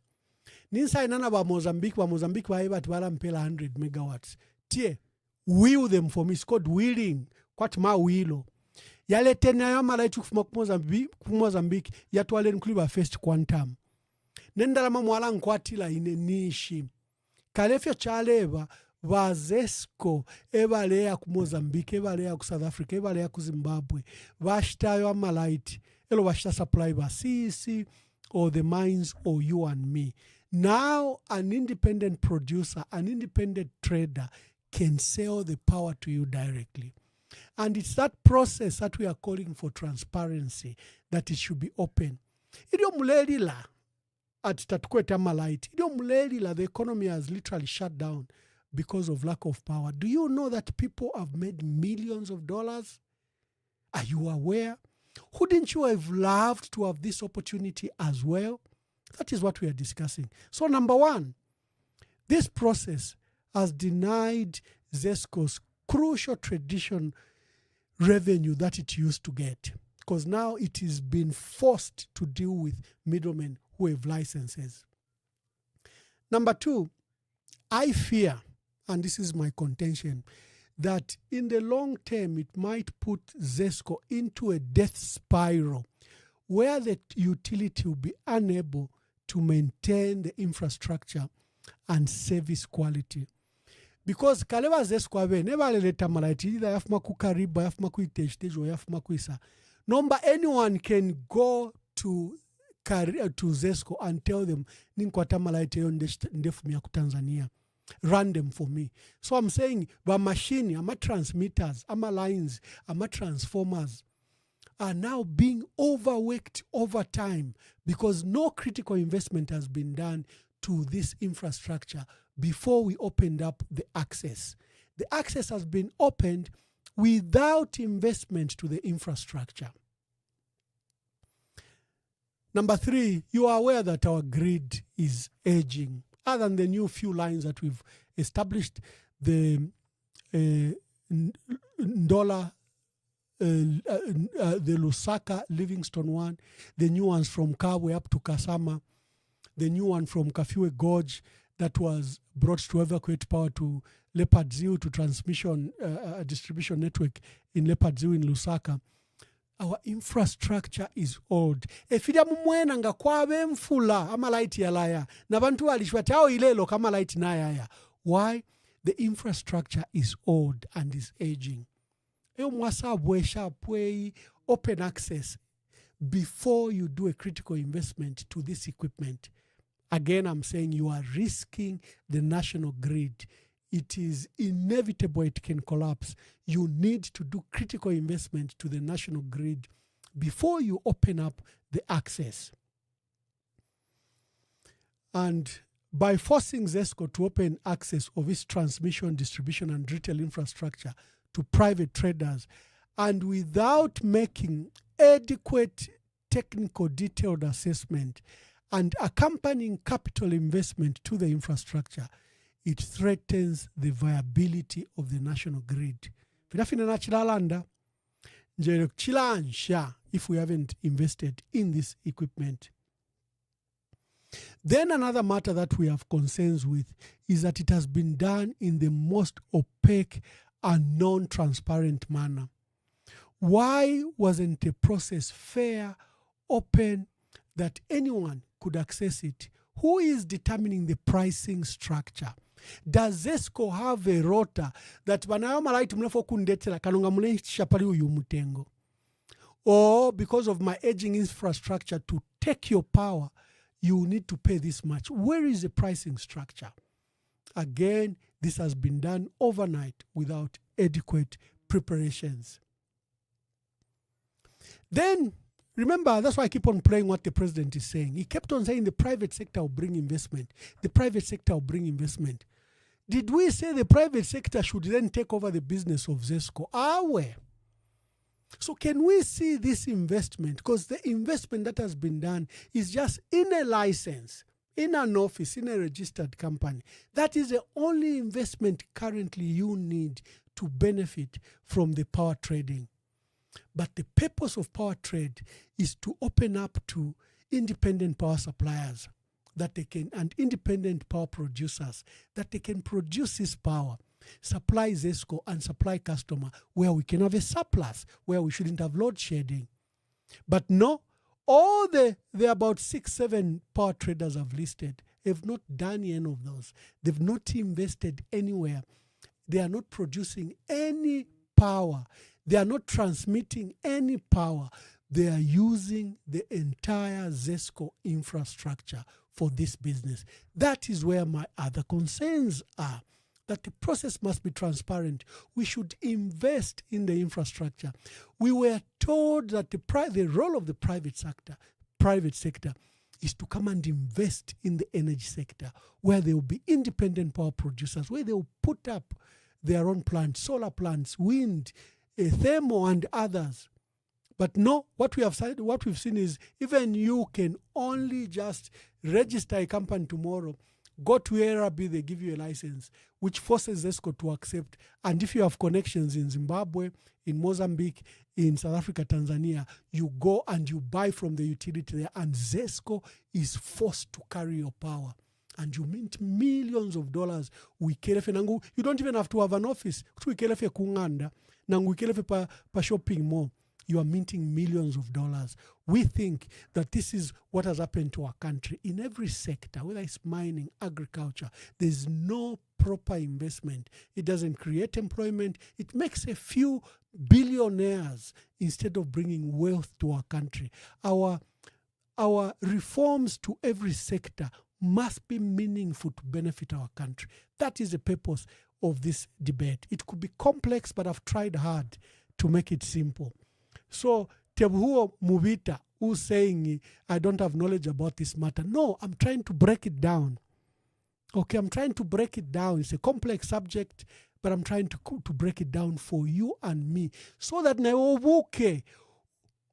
Ninsa inana ba Mozambique ba eba tibara mpela 100 megawatts. Tie, will them for me, it's called willing, kwat ma wilo. Yale tena ya malaiti kufuma ku Mozambique yatwale nkuliba first quantum. Nendala mamwala nkwatila ine nishi. Kalefya chaleva va Zesco ebalea ku Mozambique, ebalea ku South Africa, ebalea ku Zimbabwe. Vashitayo amalaiti. Elo vashita supply ba CEC or the mines or you and me. Now an independent producer, an independent trader can sell the power to you directly. And it's that process that we are calling for transparency, that it should be open. At Tatukweta Malite, the economy has literally shut down because of lack of power. Do you know that people have made millions of dollars? Are you aware? Wouldn't you have loved to have this opportunity as well? That is what we are discussing. So number one, this process has denied Zesco'S crucial tradition revenue that it used to get, because now it is being forced to deal with middlemen who have licenses. Number two, I fear, and this is my contention, that in the long term it might put Zesco into a death spiral where the utility will be unable to maintain the infrastructure and service quality. Because kaleva Zesco ave never leta malaiti either yafuma kukariba yafuma kuitejtejo yafuma kuisa. Number anyone can go to Zesco and tell them ninkwata malaiti yo ndefumia ku Tanzania. Run them for me. So I'm saying the machine, ama transmitters, ama lines, ama transformers are now being overworked over time because no critical investment has been done to this infrastructure before we opened up the access. The access has been opened without investment to the infrastructure. Number three, you are aware that our grid is aging. Other than the new few lines that we've established, the Ndola, the Lusaka, Livingston one, the new ones from Kabwe up to Kasama, the new one from Kafiwe Gorge that was brought to evacuate power to Leopard Zoo, to transmission distribution network in Leopard Zoo in Lusaka. Our infrastructure is old. Efida mumwena nga kwabe mfula ama light ya laya na bantu walishwata au ilelo kama light na ya. Why? The infrastructure is old and is aging. Eyo mwasa bwesha pwei open access before you do a critical investment to this equipment. Again, I'm saying you are risking the national grid. It is inevitable it can collapse. You need to do critical investment to the national grid before you open up the access. And by forcing Zesco to open access of its transmission, distribution, and retail infrastructure to private traders, and without making adequate technical detailed assessment and accompanying capital investment to the infrastructure, it threatens the viability of the national grid. If we haven't invested in this equipment. Then another matter that we have concerns with is that it has been done in the most opaque and non-transparent manner. Why wasn't the process fair, open, that anyone could access it? Who is determining the pricing structure? Does Zesco have a rota that banayama light mlefo kundetela kanonga mulehisha pali uyu mutengo? Or because of my aging infrastructure, to take your power, you need to pay this much. Where is the pricing structure? Again, this has been done overnight without adequate preparations. Then, remember, that's why I keep on playing what the president is saying. He kept on saying the private sector will bring investment. The private sector will bring investment. Did we say the private sector should then take over the business of Zesco? Where? So can we see this investment? Because the investment that has been done is just in a license, in an office, in a registered company. That is the only investment currently you need to benefit from the power trading. But the purpose of power trade is to open up to independent power suppliers that they can, and independent power producers, that they can produce this power, supply Zesco and supply customer where we can have a surplus, where we shouldn't have load shedding. But no, all the about 6-7 power traders have listed have not done any of those. They've not invested anywhere. They are not producing any power. They are not transmitting any power. They are using the entire Zesco infrastructure for this business. That is where my other concerns are, that the process must be transparent. We should invest in the infrastructure. We were told that the role of the private sector is to come and invest in the energy sector, where there will be independent power producers, where they will put up their own plants, solar plants, wind, thermal and others. But no, what we've seen is even you can only just register a company tomorrow, go to ARB, they give you a license, which forces Zesco to accept. And if you have connections in Zimbabwe, in Mozambique, in South Africa, Tanzania, you go and you buy from the utility there, and Zesco is forced to carry your power. And you mint millions of dollars. You don't even have to have an office. Shopping mall. You are minting millions of dollars. We think that this is what has happened to our country. In every sector, whether it's mining, agriculture, there's no proper investment. It doesn't create employment. It makes a few billionaires instead of bringing wealth to our country. Our reforms to every sector must be meaningful to benefit our country. That is the purpose of this debate. It could be complex, but I've tried hard to make it simple. So, Tebuhuo Muvita, who's saying, I don't have knowledge about this matter. No, I'm trying to break it down. Okay, I'm trying to break it down. It's a complex subject, but I'm trying to break it down for you and me, so that naobuke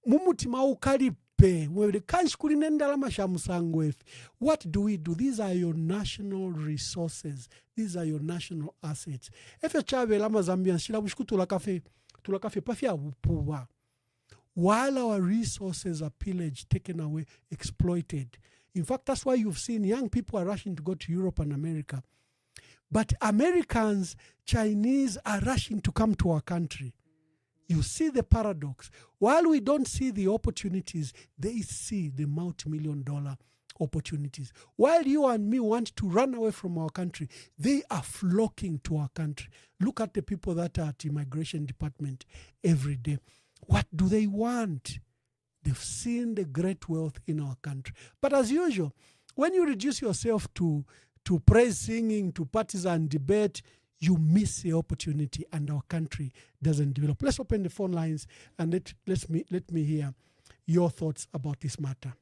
mumutima ukalipe mwede kanshkuli nendalama shamusangwefi. What do we do? These are your national resources. These are your national assets. Efe chave lama Zambians shila bushku tulakafe pafia upuwa. While our resources are pillaged, taken away, exploited. In fact, that's why you've seen young people are rushing to go to Europe and America. But Americans, Chinese are rushing to come to our country. You see the paradox. While we don't see the opportunities, they see the multi-million-dollar opportunities. While you and me want to run away from our country, they are flocking to our country. Look at the people that are at the immigration department every day. What do they want? They've seen the great wealth in our country. But as usual, when you reduce yourself to praise singing, to partisan debate, you miss the opportunity and our country doesn't develop. Let's open the phone lines and let me hear your thoughts about this matter.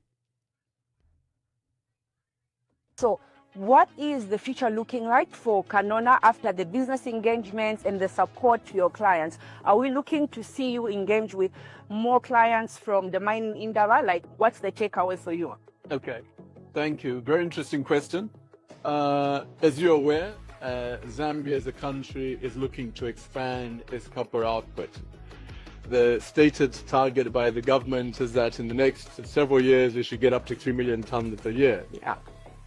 So, what is the future looking like for Kanona after the business engagements and the support to your clients? Are we looking to see you engage with more clients from the mining industry? Like, what's the takeaway for you? Okay, thank you. Very interesting question. As you're aware, Zambia as a country is looking to expand its copper output. The stated target by the government is that in the next several years, we should get up to 3 million tons a year. Yeah.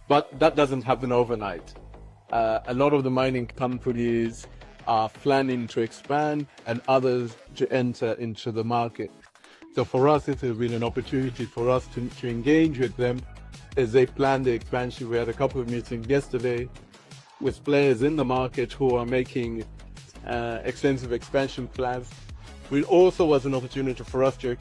But that doesn't happen overnight. A lot of the mining companies are planning to expand and others to enter into the market. So for us, it has been an opportunity for us to engage with them as they plan the expansion. We had a couple of meetings yesterday with players in the market who are making extensive expansion plans. It also was an opportunity for us to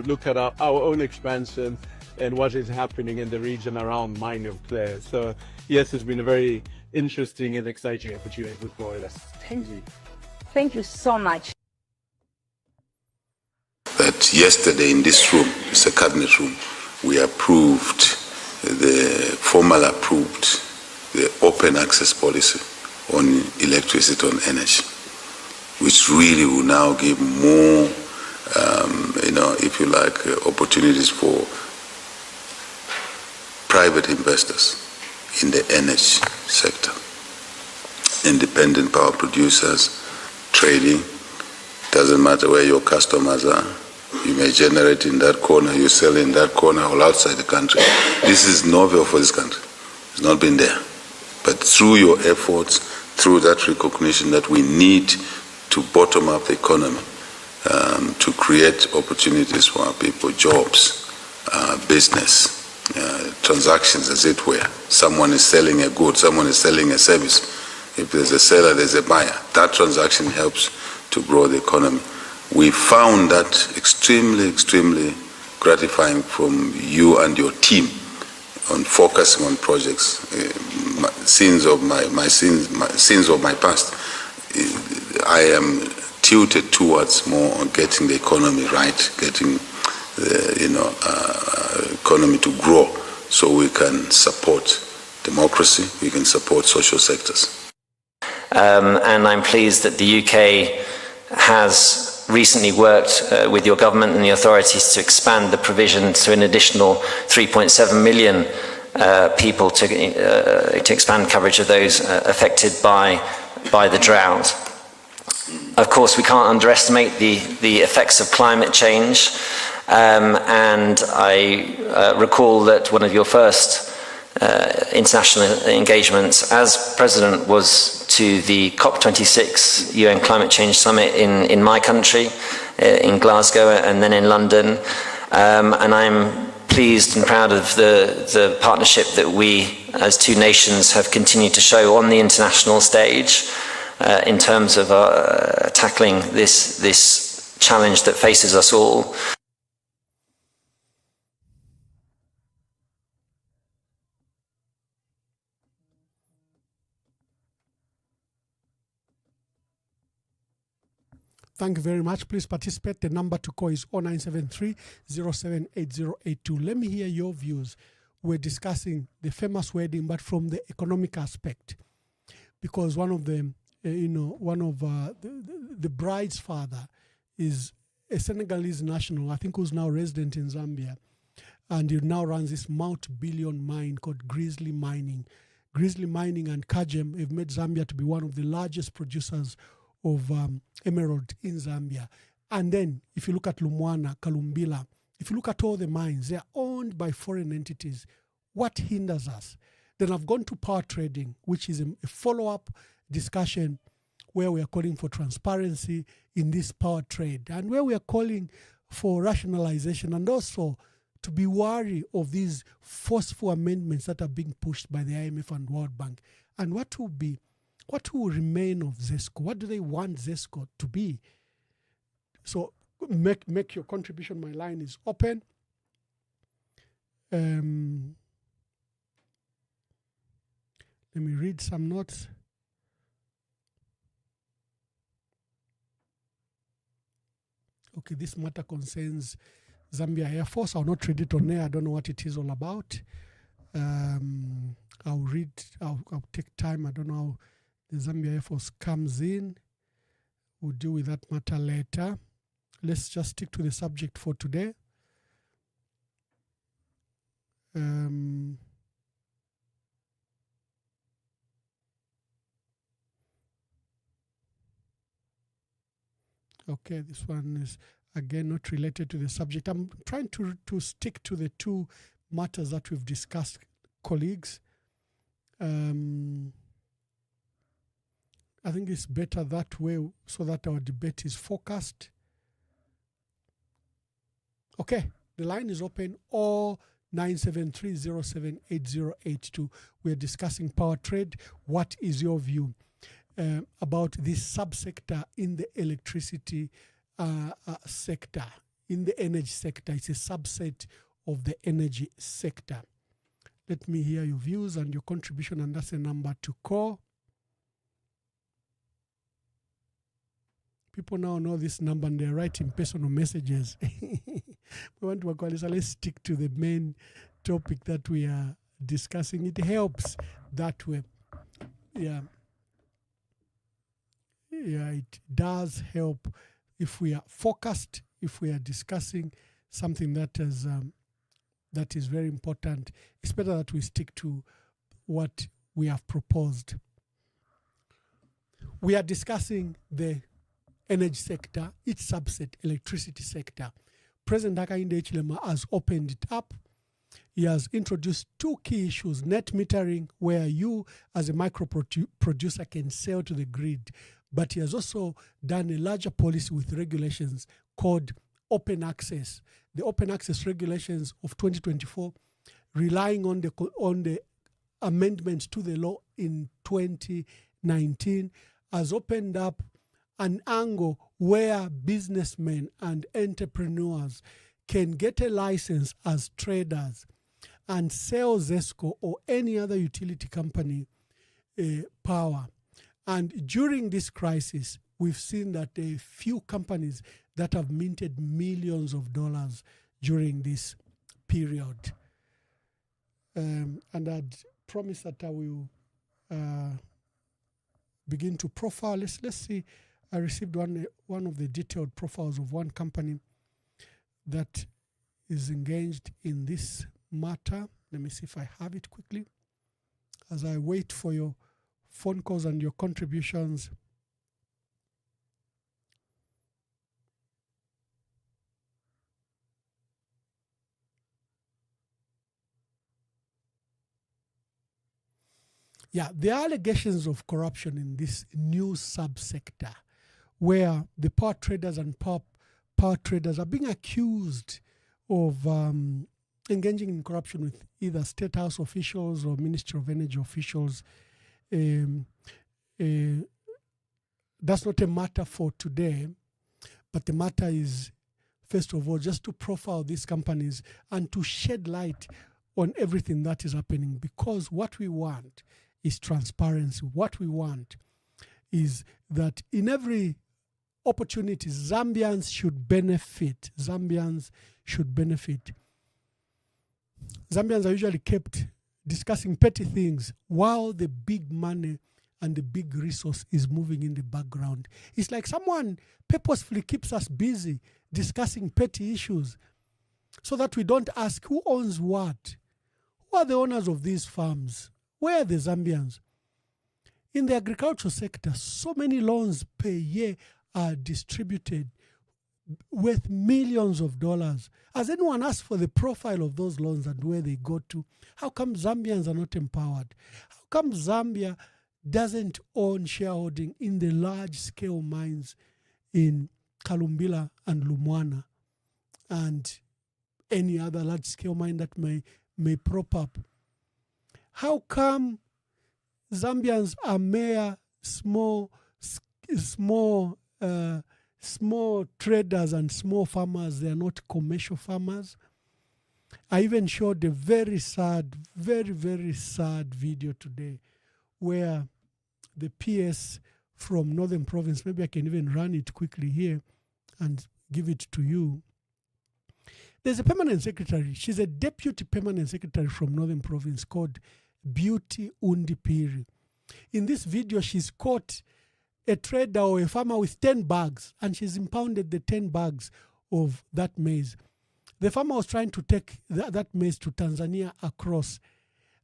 look at our own expansion and what is happening in the region around mining players. So yes, it's been a very interesting and exciting opportunity for us. Thank you. Thank you so much. That yesterday in this room, it's a cabinet room, we formally approved the open access policy on electricity on energy, which really will now give more, if you like, opportunities for private investors in the energy sector, independent power producers, trading. Doesn't matter where your customers are. You may generate in that corner, you sell in that corner or outside the country. This is novel for this country. It's not been there. But through your efforts, through that recognition that we need to bottom up the economy, to create opportunities for our people, jobs, business, transactions, as it were. Someone is selling a good, someone is selling a service. If there's a seller, there's a buyer. That transaction helps to grow the economy. We found that extremely, extremely gratifying from you and your team on focusing on projects. Sins of my sins of my past. I am tilted towards more on getting the economy right, getting the economy to grow, so we can support democracy, we can support social sectors. And I'm pleased that the UK has recently worked with your government and the authorities to expand the provision to an additional 3.7 million people to expand coverage of those affected by the drought. Of course, we can't underestimate the effects of climate change, and I recall that one of your first international engagements as president was to the COP26 UN Climate Change Summit in my country, in Glasgow, and then in London. And I'm pleased and proud of the partnership that we as two nations have continued to show on the international stage in terms of tackling this challenge that faces us all. Thank you very much. Please participate. The number to call is 0973-078082. Let me hear your views. We're discussing the famous wedding, but from the economic aspect, because one of the bride's father is a Senegalese national, I think, who's now resident in Zambia, and he now runs this multi-billion mine called Grizzly Mining. Grizzly Mining and Kagem have made Zambia to be one of the largest producers of emerald in Zambia. And then if you look at Lumwana, Kalumbila, if you look at all the mines, they are owned by foreign entities. What hinders us? Then I've gone to power trading, which is a follow-up discussion where we are calling for transparency in this power trade and where we are calling for rationalization and also to be wary of these forceful amendments that are being pushed by the IMF and World Bank. And what will remain of Zesco? What do they want Zesco to be? So make your contribution. My line is open. Let me read some notes. Okay, this matter concerns Zambia Air Force. I'll not read it on air. I don't know what it is all about. I'll take time. I don't know how the Zambia Air Force comes in. We'll deal with that matter later. Let's just stick to the subject for today. Okay, this one is again not related to the subject. I'm trying to stick to the two matters that we've discussed, colleagues. I think it's better that way so that our debate is focused. Okay, the line is open, or 973-078082. We're discussing power trade. What is your view about this subsector in the electricity sector, in the energy sector? It's a subset of the energy sector. Let me hear your views and your contribution, and that's a number to call. People now know this number and they're writing personal messages. We want to call it, so let's stick to the main topic that we are discussing. It helps that way. Yeah, it does help if we are focused, if we are discussing something that is very important. It's better that we stick to what we have proposed. We are discussing the energy sector, its subset, electricity sector. President Hakainde Hichilema has opened it up. He has introduced two key issues: net metering, where you as a micro producer can sell to the grid, but he has also done a larger policy with regulations called open access. The open access regulations of 2024, relying on the amendments to the law in 2019, has opened up an angle where businessmen and entrepreneurs can get a license as traders and sell Zesco or any other utility company power. And during this crisis, we've seen that a few companies that have minted millions of dollars during this period. And I'd promised that I will begin to profile. Let's see. I received one of the detailed profiles of one company that is engaged in this matter. Let me see if I have it quickly. As I wait for your phone calls and your contributions. Yeah, there are allegations of corruption in this new subsector where the power traders and power traders are being accused of engaging in corruption with either State House officials or Ministry of Energy officials. That's not a matter for today, but the matter is, first of all, just to profile these companies and to shed light on everything that is happening, because what we want is transparency. What we want is that in every opportunity, Zambians should benefit. Zambians should benefit. Zambians are usually kept discussing petty things while the big money and the big resource is moving in the background. It's like someone purposefully keeps us busy discussing petty issues so that we don't ask who owns what. Who are the owners of these farms? Where are the Zambians? In the agricultural sector, so many loans per year are distributed worth millions of dollars. Has anyone asked for the profile of those loans and where they go to? How come Zambians are not empowered? How come Zambia doesn't own shareholding in the large-scale mines in Kalumbila and Lumwana and any other large-scale mine that may prop up? How come Zambians are mere small traders and small farmers? They are not commercial farmers. I even showed a very sad, very, very sad video today where the PS from Northern Province, maybe I can even run it quickly here and give it to you. There's a permanent secretary. She's a deputy permanent secretary from Northern Province called Beauty Undipiri. In this video, she's caught a trader or a farmer with 10 bags, and she's impounded the 10 bags of that maize. The farmer was trying to take that maize to Tanzania across,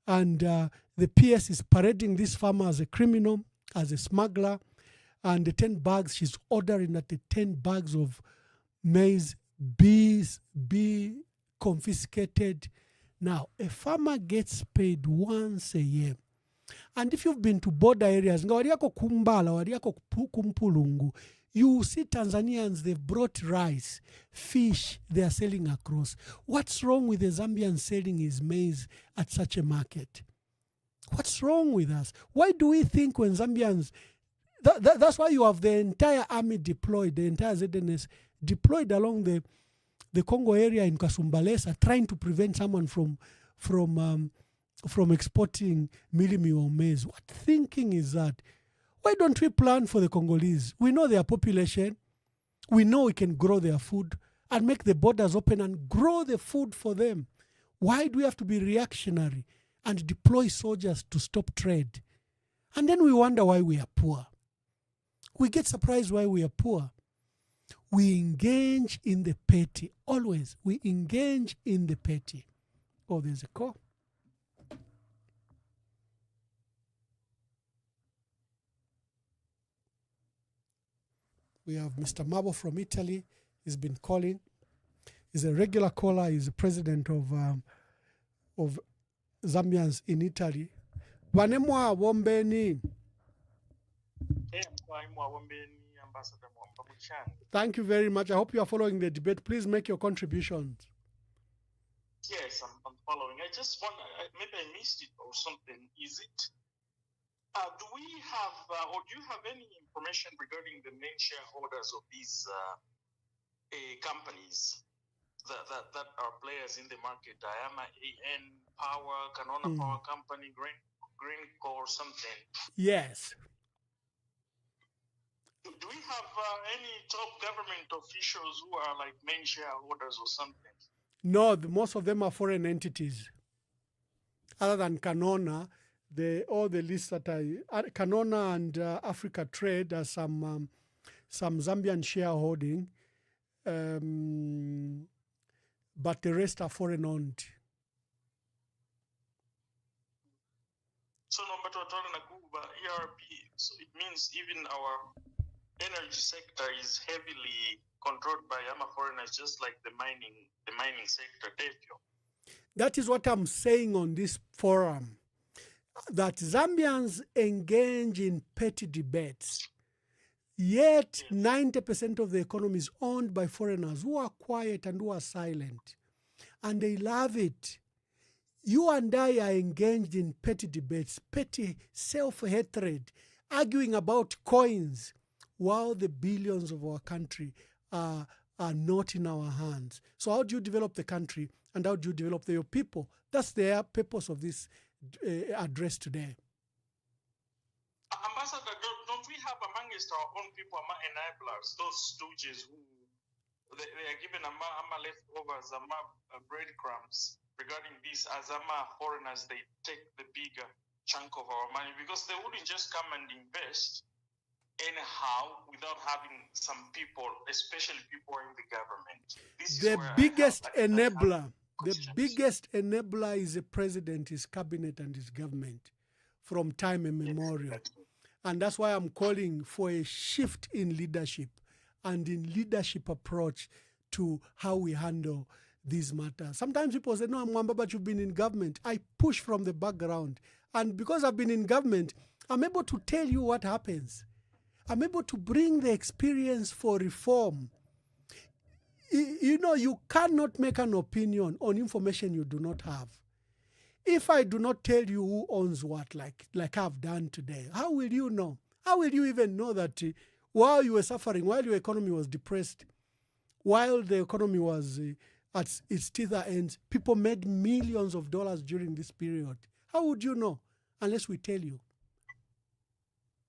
and the PS is parading this farmer as a criminal, as a smuggler, and the 10 bags, she's ordering that the 10 bags of maize be confiscated. Now, a farmer gets paid once a year. And if you've been to border areas, you see Tanzanians, they've brought rice, fish, they are selling across. What's wrong with the Zambians selling his maize at such a market? What's wrong with us? Why do we think when Zambians... That's why you have the entire army deployed, the entire ZNS deployed along the Congo area in Kasumbalesa, trying to prevent someone from exporting milimi or maize. What thinking is that? Why don't we plan for the Congolese? We know their population. We know we can grow their food and make the borders open and grow the food for them. Why do we have to be reactionary and deploy soldiers to stop trade? And then we wonder why we are poor. We get surprised why we are poor. We engage in the petty. Always, we engage in the petty. Oh, there's a call. We have Mr. Mabo from Italy. He's been calling. He's a regular caller. He's the president of Zambians in Italy. Wanemwa wombeni. Thank you very much. I hope you are following the debate. Please make your contributions. Yes, I'm following. I just want, maybe I missed it or something. Is it, do we have, or do you have any information regarding the main shareholders of these companies that are players in the market, Diama and Power, Kanona Power Company, GreenCo or something. Yes. Do we have any top government officials who are like main shareholders or something? No, most of them are foreign entities. Other than Kanona, all the lists that are Kanona and Africa Trade are some Zambian shareholding, but the rest are foreign owned. So no, but ERP, so it means even our energy sector is heavily controlled by foreigners, just like the mining sector. That is what I'm saying on this forum, that Zambians engage in petty debates, yet 90% of the economy is owned by foreigners who are quiet and who are silent, and they love it. You and I are engaged in petty debates, petty self-hatred, arguing about coins, while the billions of our country are not in our hands. So how do you develop the country, and how do you develop your people? That's the purpose of this address today. Ambassador, don't we have amongst our own people enablers, those stooges who they are given leftovers, breadcrumbs regarding this, as foreigners, they take the bigger chunk of our money, because they wouldn't just come and invest anyhow without having some people, especially people in the government. The biggest enabler is the president, his cabinet, and his government from time immemorial. And that's why I'm calling for a shift in leadership and in leadership approach to how we handle these matters. Sometimes people say, no, Mwamba, but you've been in government. I push from the background. And because I've been in government, I'm able to tell you what happens. I'm able to bring the experience for reform. You know, you cannot make an opinion on information you do not have. If I do not tell you who owns what, like I've done today, how will you know? How will you even know that while you were suffering, while your economy was depressed, while the economy was at its teether ends, people made millions of dollars during this period? How would you know unless we tell you?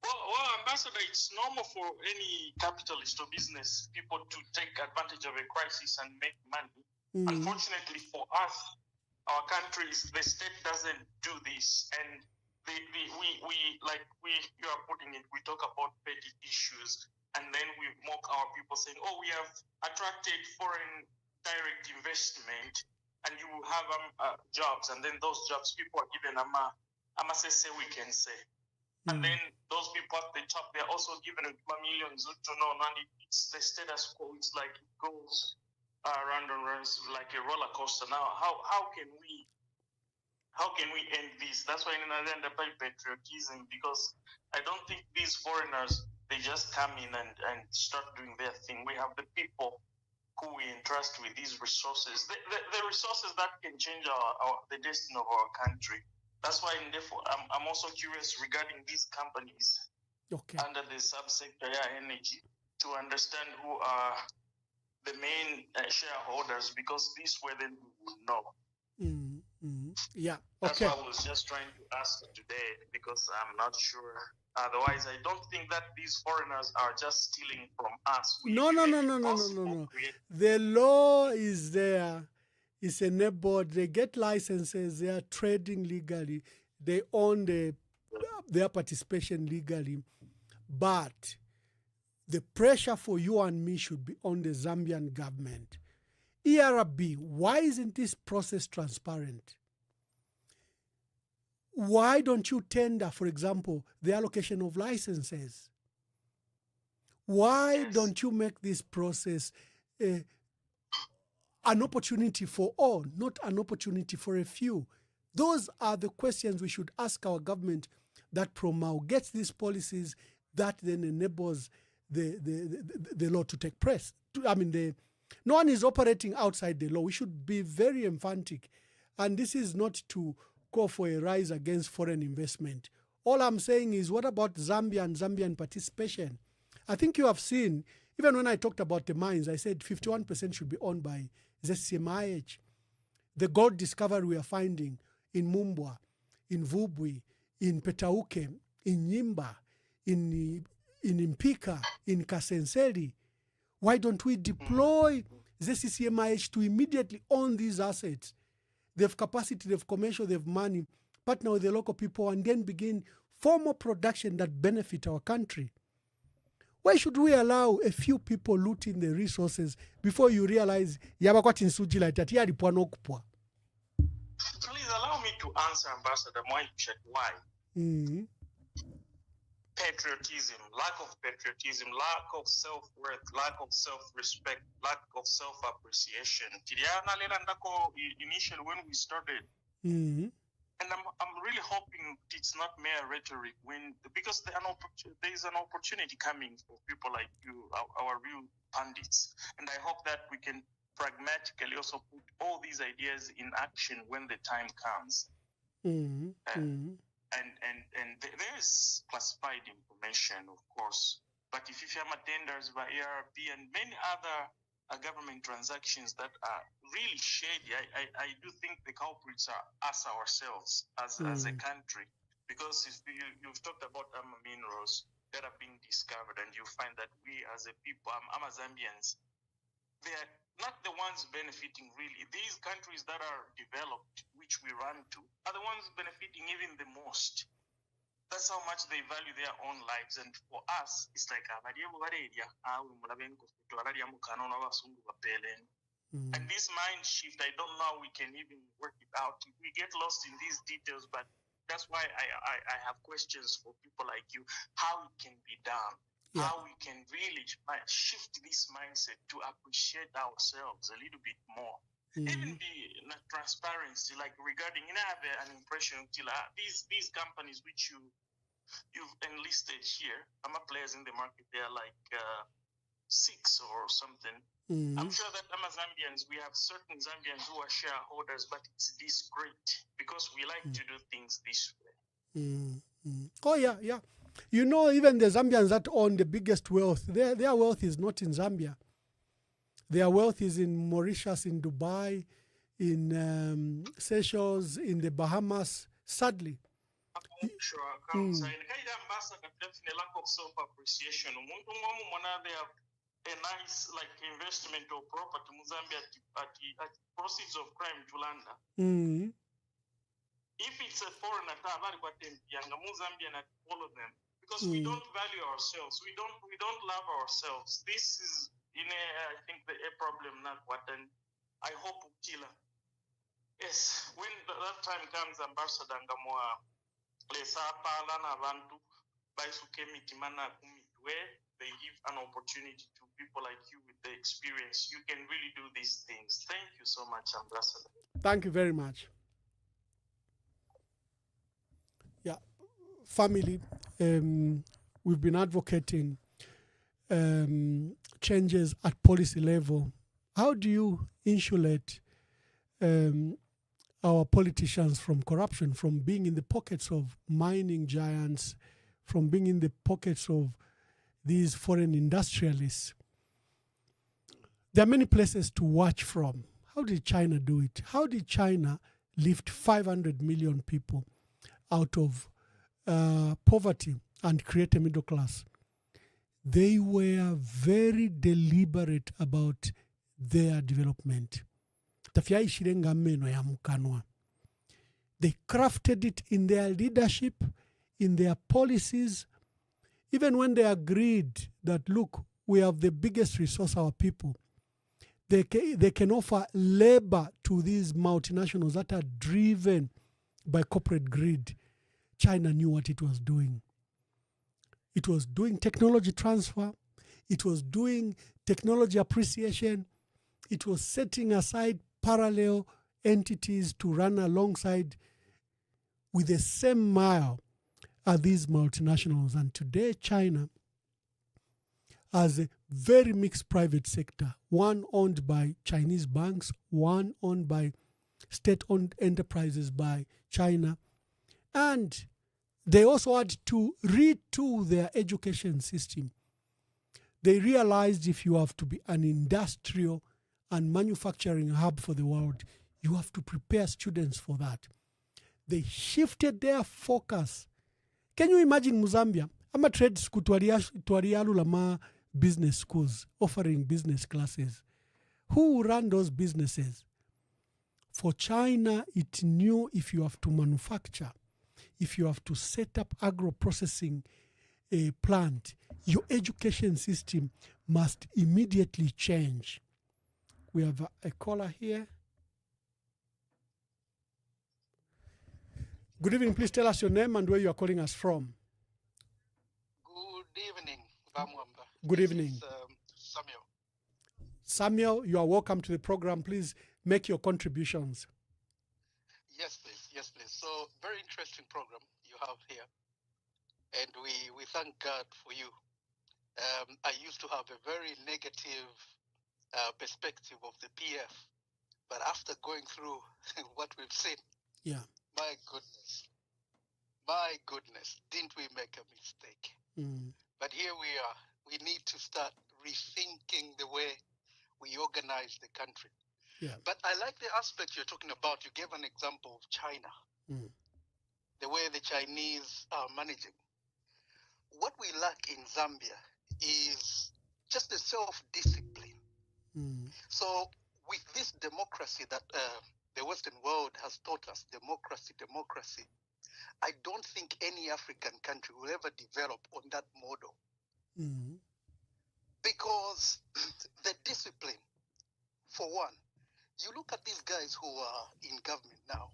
Well, Ambassador, it's normal for any capitalist or business people to take advantage of a crisis and make money. Unfortunately for us, our countries, the state doesn't do this, and you are putting it, we talk about petty issues, and then we mock our people saying, oh, we have attracted foreign direct investment, and you will have jobs, and then those jobs people are given say we can say. And then those people at the top, they're also given millions to know, and it's the status quo. It's like it goes round and round like a roller coaster. Now, how can we end this? That's why in another end by patriotism, because I don't think these foreigners, they just come in and start doing their thing. We have the people who we entrust with these resources, the resources that can change the destiny of our country. That's why, therefore, I'm also curious regarding these companies under the subsector energy, to understand who are the main shareholders, because this way then we would know. Yeah. That's why I was just trying to ask today, because I'm not sure. Otherwise, I don't think that these foreigners are just stealing from us. No. The law is there. It's enabled. They get licenses. They are trading legally. They own their participation legally. But the pressure for you and me should be on the Zambian government. ERB, why isn't this process transparent? Why don't you tender, for example, the allocation of licenses? Why don't you make this process an opportunity for all, not an opportunity for a few? Those are the questions we should ask our government that promulgates these policies that then enables the law to take place. No one is operating outside the law. We should be very emphatic. And this is not to call for a rise against foreign investment. All I'm saying is, what about Zambian participation? I think you have seen, even when I talked about the mines, I said 51% should be owned by Zesco'S. The gold discovery we are finding, in Mumbwa, in Vubwi, in Petauke, in Nyimba, in Mpika, in Kasenseli? Why don't we deploy ZCCMIH to immediately own these assets? They have capacity, they have commercial, they have money, partner with the local people, and then begin formal production that benefit our country. Why should we allow a few people looting the resources before you realize yabakwati nsuji like that yalipwa nokupwa? Please allow me to answer, Ambassador Mwaipishat, why. Patriotism, lack of self-worth, lack of self-respect, lack of self-appreciation. Initially when we started, and I'm really hoping it's not mere rhetoric because there is an opportunity coming for people like you, our real pundits, and I hope that we can pragmatically also put all these ideas in action when the time comes. And there's classified information, of course, but if you have tenders by ARP and many other government transactions that are really shady, I do think the culprits are us ourselves as a country, because if you've talked about minerals that are being discovered, and you find that we as a people, Zambians, they are not the ones benefiting really. These countries that are developed, which we run to, are the ones benefiting even the most. That's how much they value their own lives. And for us, it's like, and this mind shift, I don't know how we can even work it out. We get lost in these details, but that's why I have questions for people like you, how it can be done. How we can really shift this mindset to appreciate ourselves a little bit more. Even the transparency, like regarding, I have an impression till these companies which you've enlisted here, players in the market, they're like 6 or something. I'm sure that Zambians, we have certain Zambians who are shareholders, but it's discreet because we like to do things this way. Oh yeah. You know, even the Zambians that own the biggest wealth, their wealth is not in Zambia. Their wealth is in Mauritius, in Dubai, in Seychelles, in the Bahamas, sadly. Sure. Definitely lack of self-appreciation. They have a nice investment or property in Zambia at proceeds of crime to Landa. If it's a foreigner, Zambian at all of them, because we don't value ourselves, we don't love ourselves. This is I think a problem, not what. And I hope yes, when that time comes, Ambassador Ngamwa, where they give an opportunity to people like you with the experience, you can really do these things. Thank you so much, Ambassador. Thank you very much. Yeah, family, we've been advocating changes at policy level. How do you insulate our politicians from corruption, from being in the pockets of mining giants, from being in the pockets of these foreign industrialists? There are many places to watch from. How did China do it? How did China lift 500 million people out of poverty and create a middle class? They were very deliberate about their development. They crafted it in their leadership, in their policies, even when they agreed that, look, we have the biggest resource, our people. They can offer labor to these multinationals that are driven by corporate greed. China knew what it was doing. It was doing technology transfer. It was doing technology appreciation. It was setting aside parallel entities to run alongside with the same mile as these multinationals. And today, China has a very mixed private sector, one owned by Chinese banks, one owned by state-owned enterprises by China. And they also had to retool their education system. They realized if you have to be an industrial and manufacturing hub for the world, you have to prepare students for that. They shifted their focus. Can you imagine Zambia? I'm a trade school lama business schools offering business classes. Who run those businesses? For China, it knew if you have to manufacture, if you have to set up agro-processing a plant, your education system must immediately change. We have a caller here. Good evening. Please tell us your name and where you are calling us from. Good evening, Mwamba. Good evening. This is, Samuel. Samuel, you are welcome to the program. Please make your contributions. Yes, please. Yes, please. So, very interesting program you have here. And we thank God for you. I used to have a very negative perspective of the PF. But after going through what we've seen, Yeah. my goodness, didn't we make a mistake? But here we are. We need to start rethinking the way we organize the country. Yeah. But I like the aspect you're talking about. You gave an example of China, the way the Chinese are managing. What we lack in Zambia is just the self-discipline. So with this democracy that the Western world has taught us, democracy, I don't think any African country will ever develop on that model. Because the discipline, for one, you look at these guys who are in government now,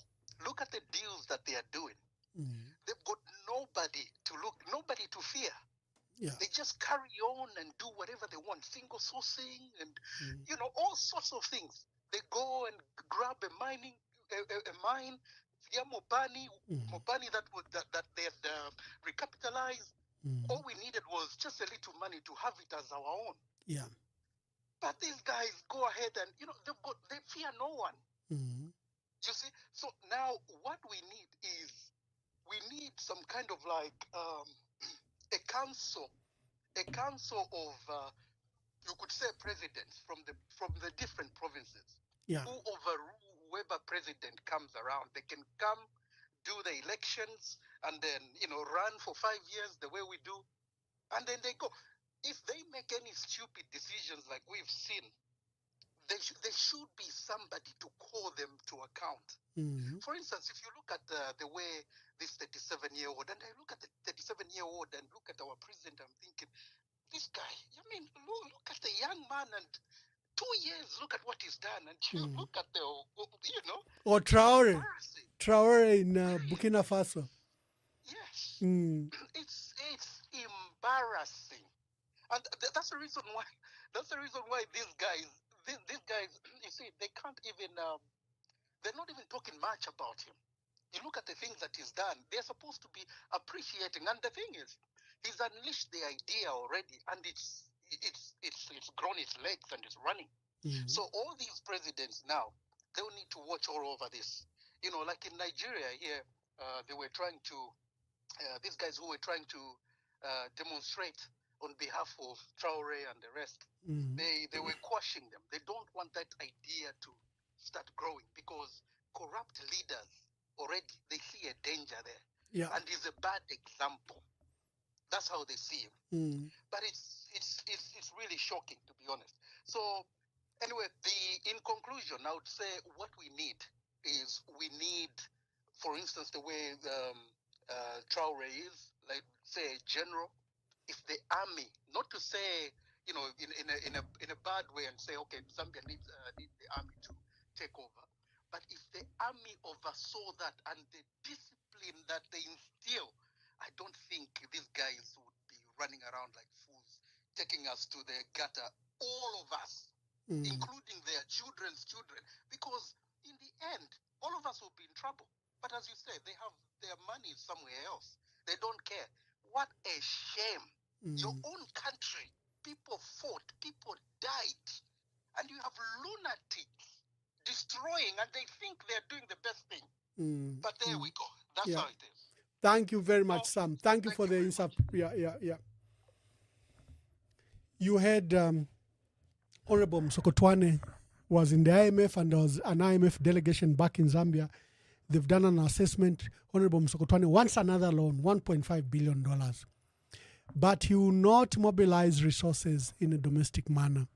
look at the deals that they are doing. They've got nobody to fear. Yeah. They just carry on and do whatever they want, single sourcing and, all sorts of things. They go and grab a mine, Mopani that they had recapitalized. All we needed was just a little money to have it as our own. Yeah. But these guys go ahead and, they fear no one. You see? So now what we need is, we need some kind of like a council of, you could say presidents from the different provinces. Yeah. Who overrule whoever president comes around. They can come, do the elections, and then, run for 5 years the way we do, and then they go. If they make any stupid decisions like we've seen, there should be somebody to call them to account. For instance, if you look at the way this 37-year-old, and I look at the 37-year-old and look at our president, I'm thinking, this guy, look at the young man, and 2 years, look at what he's done, and you look at the, Or Traore in Really? Burkina Faso. Yes. It's embarrassing. And that's the reason why these guys, you see, they can't even, they're not even talking much about him. You look at the things that he's done, they're supposed to be appreciating. And the thing is, he's unleashed the idea already, and it's grown its legs and it's running. So all these presidents now, they'll need to watch all over this. Like in Nigeria here, they were trying to, these guys who were trying to demonstrate on behalf of Traore and the rest, they were quashing them. They don't want that idea to start growing because corrupt leaders already, they see a danger there. Yeah. And he's a bad example. That's how they see him. But it's really shocking, to be honest. So anyway, in conclusion, I would say what we need is, for instance, the way Traore is, like say a general. If the army, not to say, in a bad way and say, okay, Zambia needs the army to take over, but if the army oversaw that and the discipline that they instill, I don't think these guys would be running around like fools, taking us to the gutter, all of us, including their children's children, because in the end, all of us will be in trouble. But as you say, they have their money somewhere else. They don't care. What a shame. Your own country, people fought, people died, and you have lunatics destroying, and they think they're doing the best thing. But there we go. That's how it is. Thank you very much, Sam. Thank you for the insight. Yeah. You had Honorable Msokotwane was in the IMF, and there was an IMF delegation back in Zambia. they've done an assessment, Honorable Msokotwane wants another loan, $1.5 billion. But he will not mobilize resources in a domestic manner.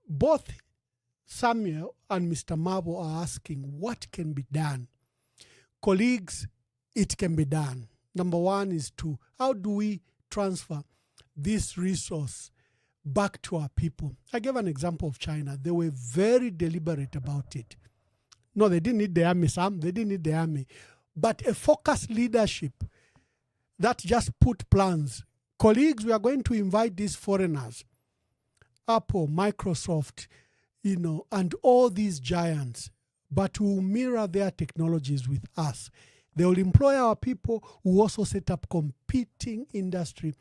Both Samuel and Mr. Mabo are asking what can be done. Colleagues, it can be done. Number one is how do we transfer this resource back to our people? I gave an example of China. They were very deliberate about it. No, they didn't need the army, Sam. They didn't need the army. But a focused leadership that just put plans. Colleagues, we are going to invite these foreigners, Apple, Microsoft, and all these giants, but will mirror their technologies with us. They will employ our people who also set up competing industry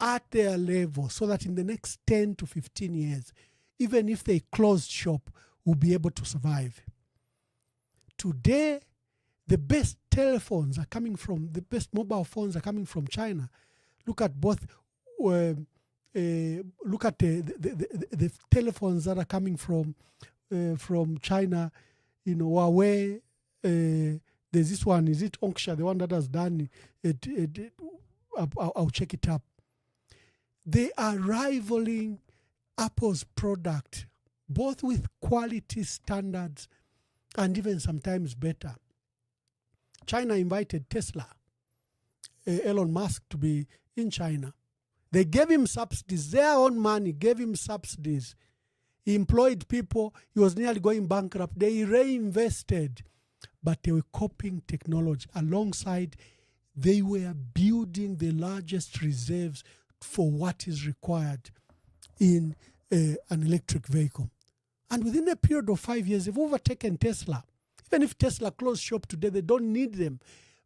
at their level so that in the next 10 to 15 years, even if they close shop, we'll be able to survive. Today, the best telephones are coming from, the best mobile phones are coming from China. Look at both, look at the telephones that are coming from China, Huawei. There's this one, is it Onksha, the one that has done it? I'll check it up. They are rivaling Apple's product, both with quality standards and even sometimes better. China invited Tesla, Elon Musk, to be in China. They gave him subsidies, their own money gave him subsidies. He employed people, he was nearly going bankrupt. They reinvested, but they were copying technology. Alongside, they were building the largest reserves for what is required in an electric vehicle. And within a period of 5 years, they've overtaken Tesla. Even if Tesla closed shop today, they don't need them.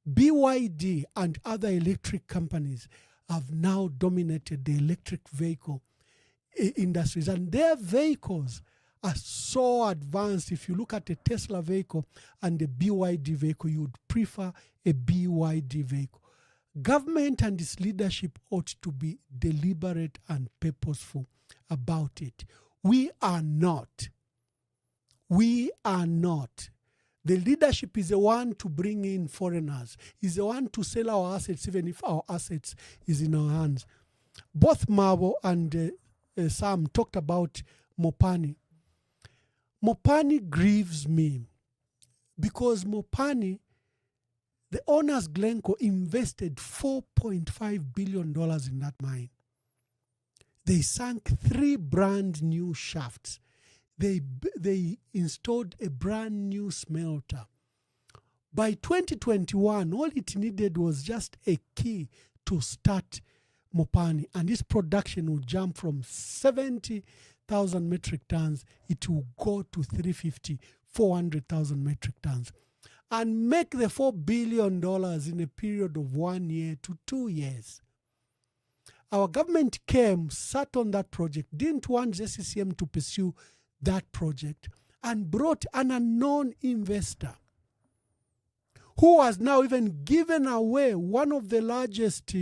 BYD and other electric companies have now dominated the electric vehicle industries. And their vehicles are so advanced. If you look at a Tesla vehicle and a BYD vehicle, you would prefer a BYD vehicle. Government and its leadership ought to be deliberate and purposeful about it. We are not. We are not. The leadership is the one to bring in foreigners, is the one to sell our assets, even if our assets is in our hands. Both Mabo and Sam talked about Mopani. Mopani grieves me because Mopani, the owners, GreenCo, invested $4.5 billion in that mine. They sank 3 brand new shafts. They installed a brand new smelter. By 2021, all it needed was just a key to start Mopani, and this production will jump from 70,000 metric tons, it will go to 350, 400,000 metric tons, and make the $4 billion in a period of 1 year to 2 years. Our government came, sat on that project, didn't want the CCM to pursue that project, and brought an unknown investor who has now even given away one of the largest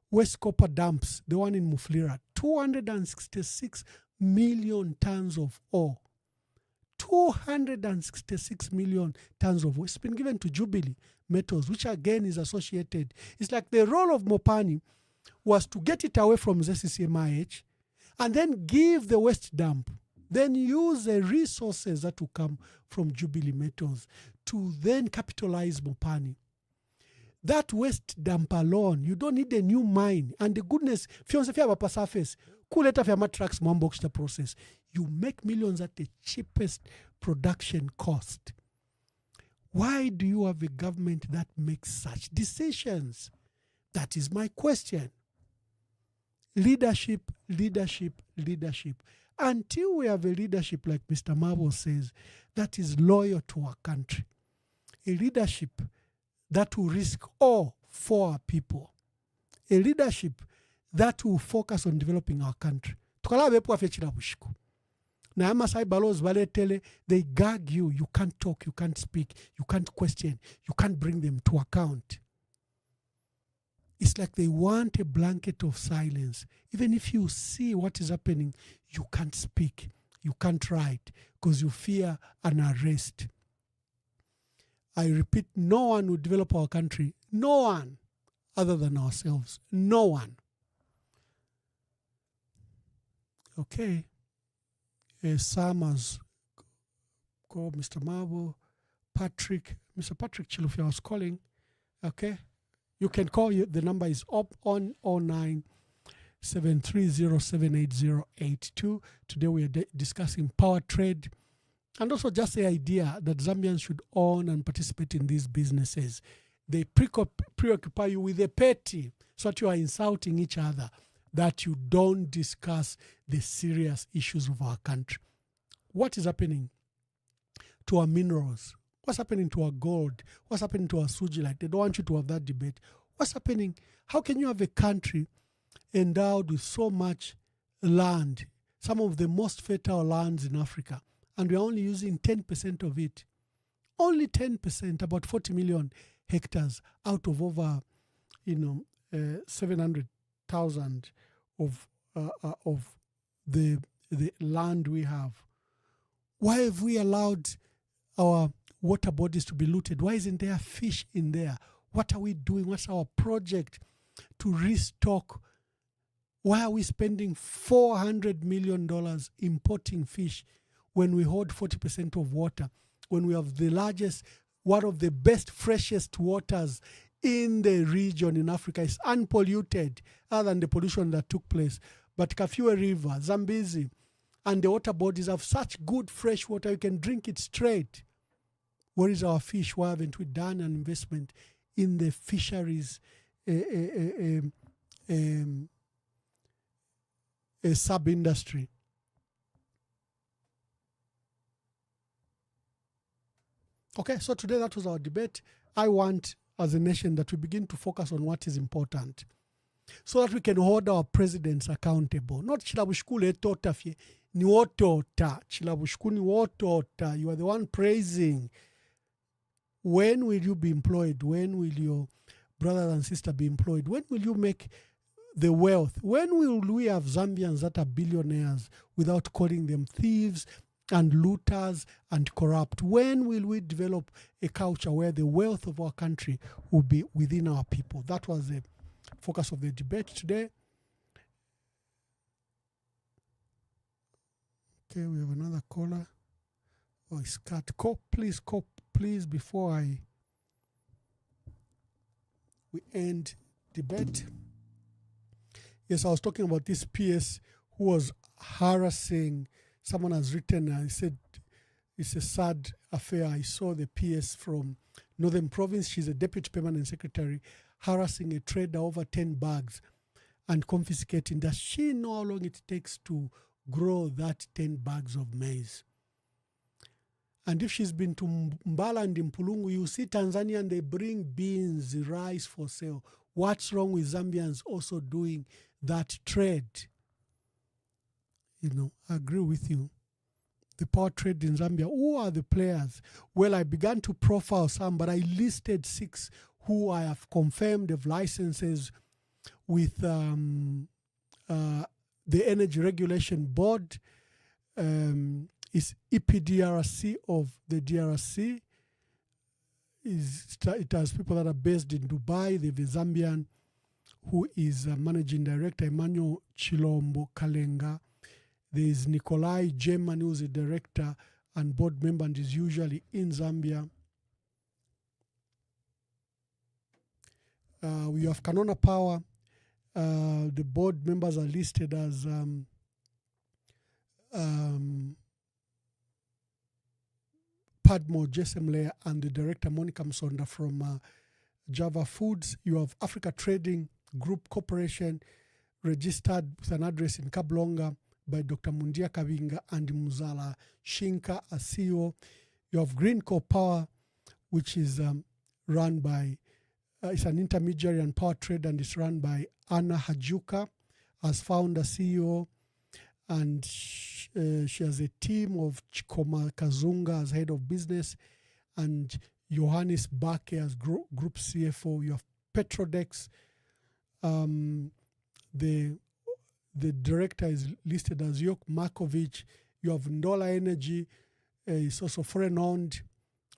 West copper dumps, the one in Mufulira, 266 million tons of ore. 266 million tons of ore. It's been given to Jubilee Metals, which again is associated. It's like the role of Mopani was to get it away from ZCCMIH and then give the West dump, then use the resources that will come from Jubilee Metals to then capitalize Mopani. That West dump alone, you don't need a new mine. And the goodness, if you have a surface, kuleta fya matrax mwambokshita process, you make millions at the cheapest production cost. Why do you have a government that makes such decisions? That is my question. Leadership, leadership, leadership. Until we have a leadership, like Mr. Mabo says, that is loyal to our country. A leadership that will risk all for our people. A leadership that will focus on developing our country. They gag you, you can't talk, you can't speak, you can't question, you can't bring them to account. It's like they want a blanket of silence. Even if you see what is happening, you can't speak, You can't write because you fear an arrest. I repeat, no one will develop our country. No one other than ourselves. No one. Okay. Sam has called Mr. Marble, Patrick. Mr. Patrick Chilufya was calling. Okay. You can call you. The number is up on 0973078082. Today we are discussing power trade and also just the idea that Zambians should own and participate in these businesses. They preoccupy you with a petty, so that you are insulting each other, that you don't discuss the serious issues of our country. What is happening to our minerals? What's happening to our gold? What's happening to our sugilite? They don't want you to have that debate. What's happening? How can you have a country endowed with so much land, some of the most fertile lands in Africa, and we're only using 10% of it? Only 10%, about 40 million hectares out of over, 700,000 of the land we have. Why have we allowed our water bodies to be looted? Why isn't there fish in there? What are we doing? What's our project to restock? Why are we spending $400 million importing fish when we hold 40% of water, when we have the largest, one of the best, freshest waters in the region in Africa? Is unpolluted other than the pollution that took place. But Kafue River, Zambezi, and the water bodies have such good fresh water, you can drink it straight. Where is our fish? Why haven't we done an investment in the fisheries a sub-industry? Okay, so today that was our debate. I want, as a nation, that we begin to focus on what is important so that we can hold our presidents accountable. Not Chilabushkule Totafye, ni wotota. Chilabushkuni wotota. You are the one praising. When will you be employed? When will your brothers and sisters be employed? When will you make the wealth? When will we have Zambians that are billionaires without calling them thieves and looters and corrupt? When will we develop a culture where the wealth of our country will be within our people? That was the focus of the debate today. Okay, we have another caller. Oh, it's cut. Cop, please, before we end debate. Yes, I was talking about this PS who was harassing. Someone has written, he said, it's a sad affair. I saw the PS from Northern Province. She's a deputy permanent secretary, harassing a trader over 10 bags and confiscating. Does she know how long it takes to grow that 10 bags of maize? And if she's been to Mbala and Mpulungu, you see Tanzania and they bring beans, rice for sale. What's wrong with Zambians also doing that trade? I agree with you. The power trade in Zambia, who are the players? Well, I began to profile some, but I listed 6 who I have confirmed have licenses with the Energy Regulation Board. Is EPDRC of the DRC. It has people that are based in Dubai. They have a Zambian who is managing director, Emmanuel Chilombo Kalenga. There is Nikolai German, who is a director and board member and is usually in Zambia. We have Kanona Power. The board members are listed as Padmo Jesemlea and the director Monica Msonda from Java Foods. You have Africa Trading Group Corporation, registered with an address in Kablonga by Dr. Mundia Kabinga and Muzala Shinka, a CEO. You have GreenCo Power, which is run by, it's an intermediary and power trade, and it's run by Anna Hajuka as founder, CEO. And she has a team of Chikoma Kazunga as head of business and Johannes Bake as group CFO. You have Petrodex. The director is listed as Jok Markovic. You have Ndola Energy, it's also foreign owned.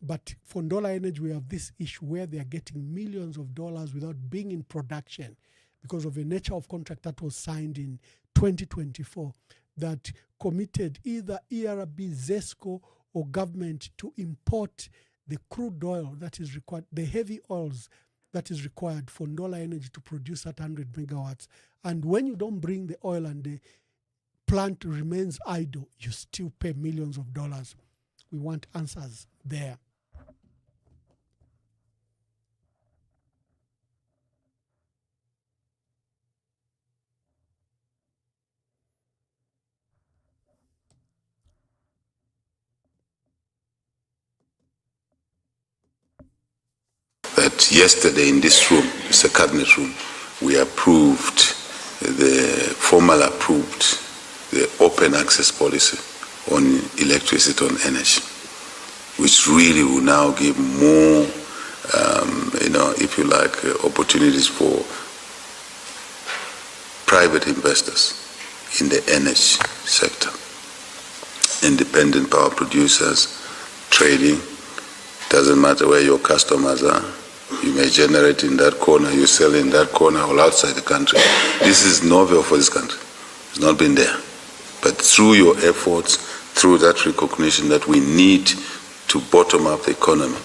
But for Ndola Energy, we have this issue where they are getting millions of dollars without being in production because of the nature of contract that was signed in 2024 that committed either ERB, Zesco, or government to import the crude oil that is required, the heavy oils that is required for Ndola Energy to produce at 100 megawatts. And when you don't bring the oil and the plant remains idle, you still pay millions of dollars. We want answers there. That yesterday in this room, it's a cabinet room, we formally approved the open access policy on electricity on energy, which really will now give more, if you like, opportunities for private investors in the energy sector, independent power producers, trading. Doesn't matter where your customers are. You may generate in that corner, you sell in that corner or outside the country. This is novel for this country. It's not been there. But through your efforts, through that recognition that we need to bottom up the economy,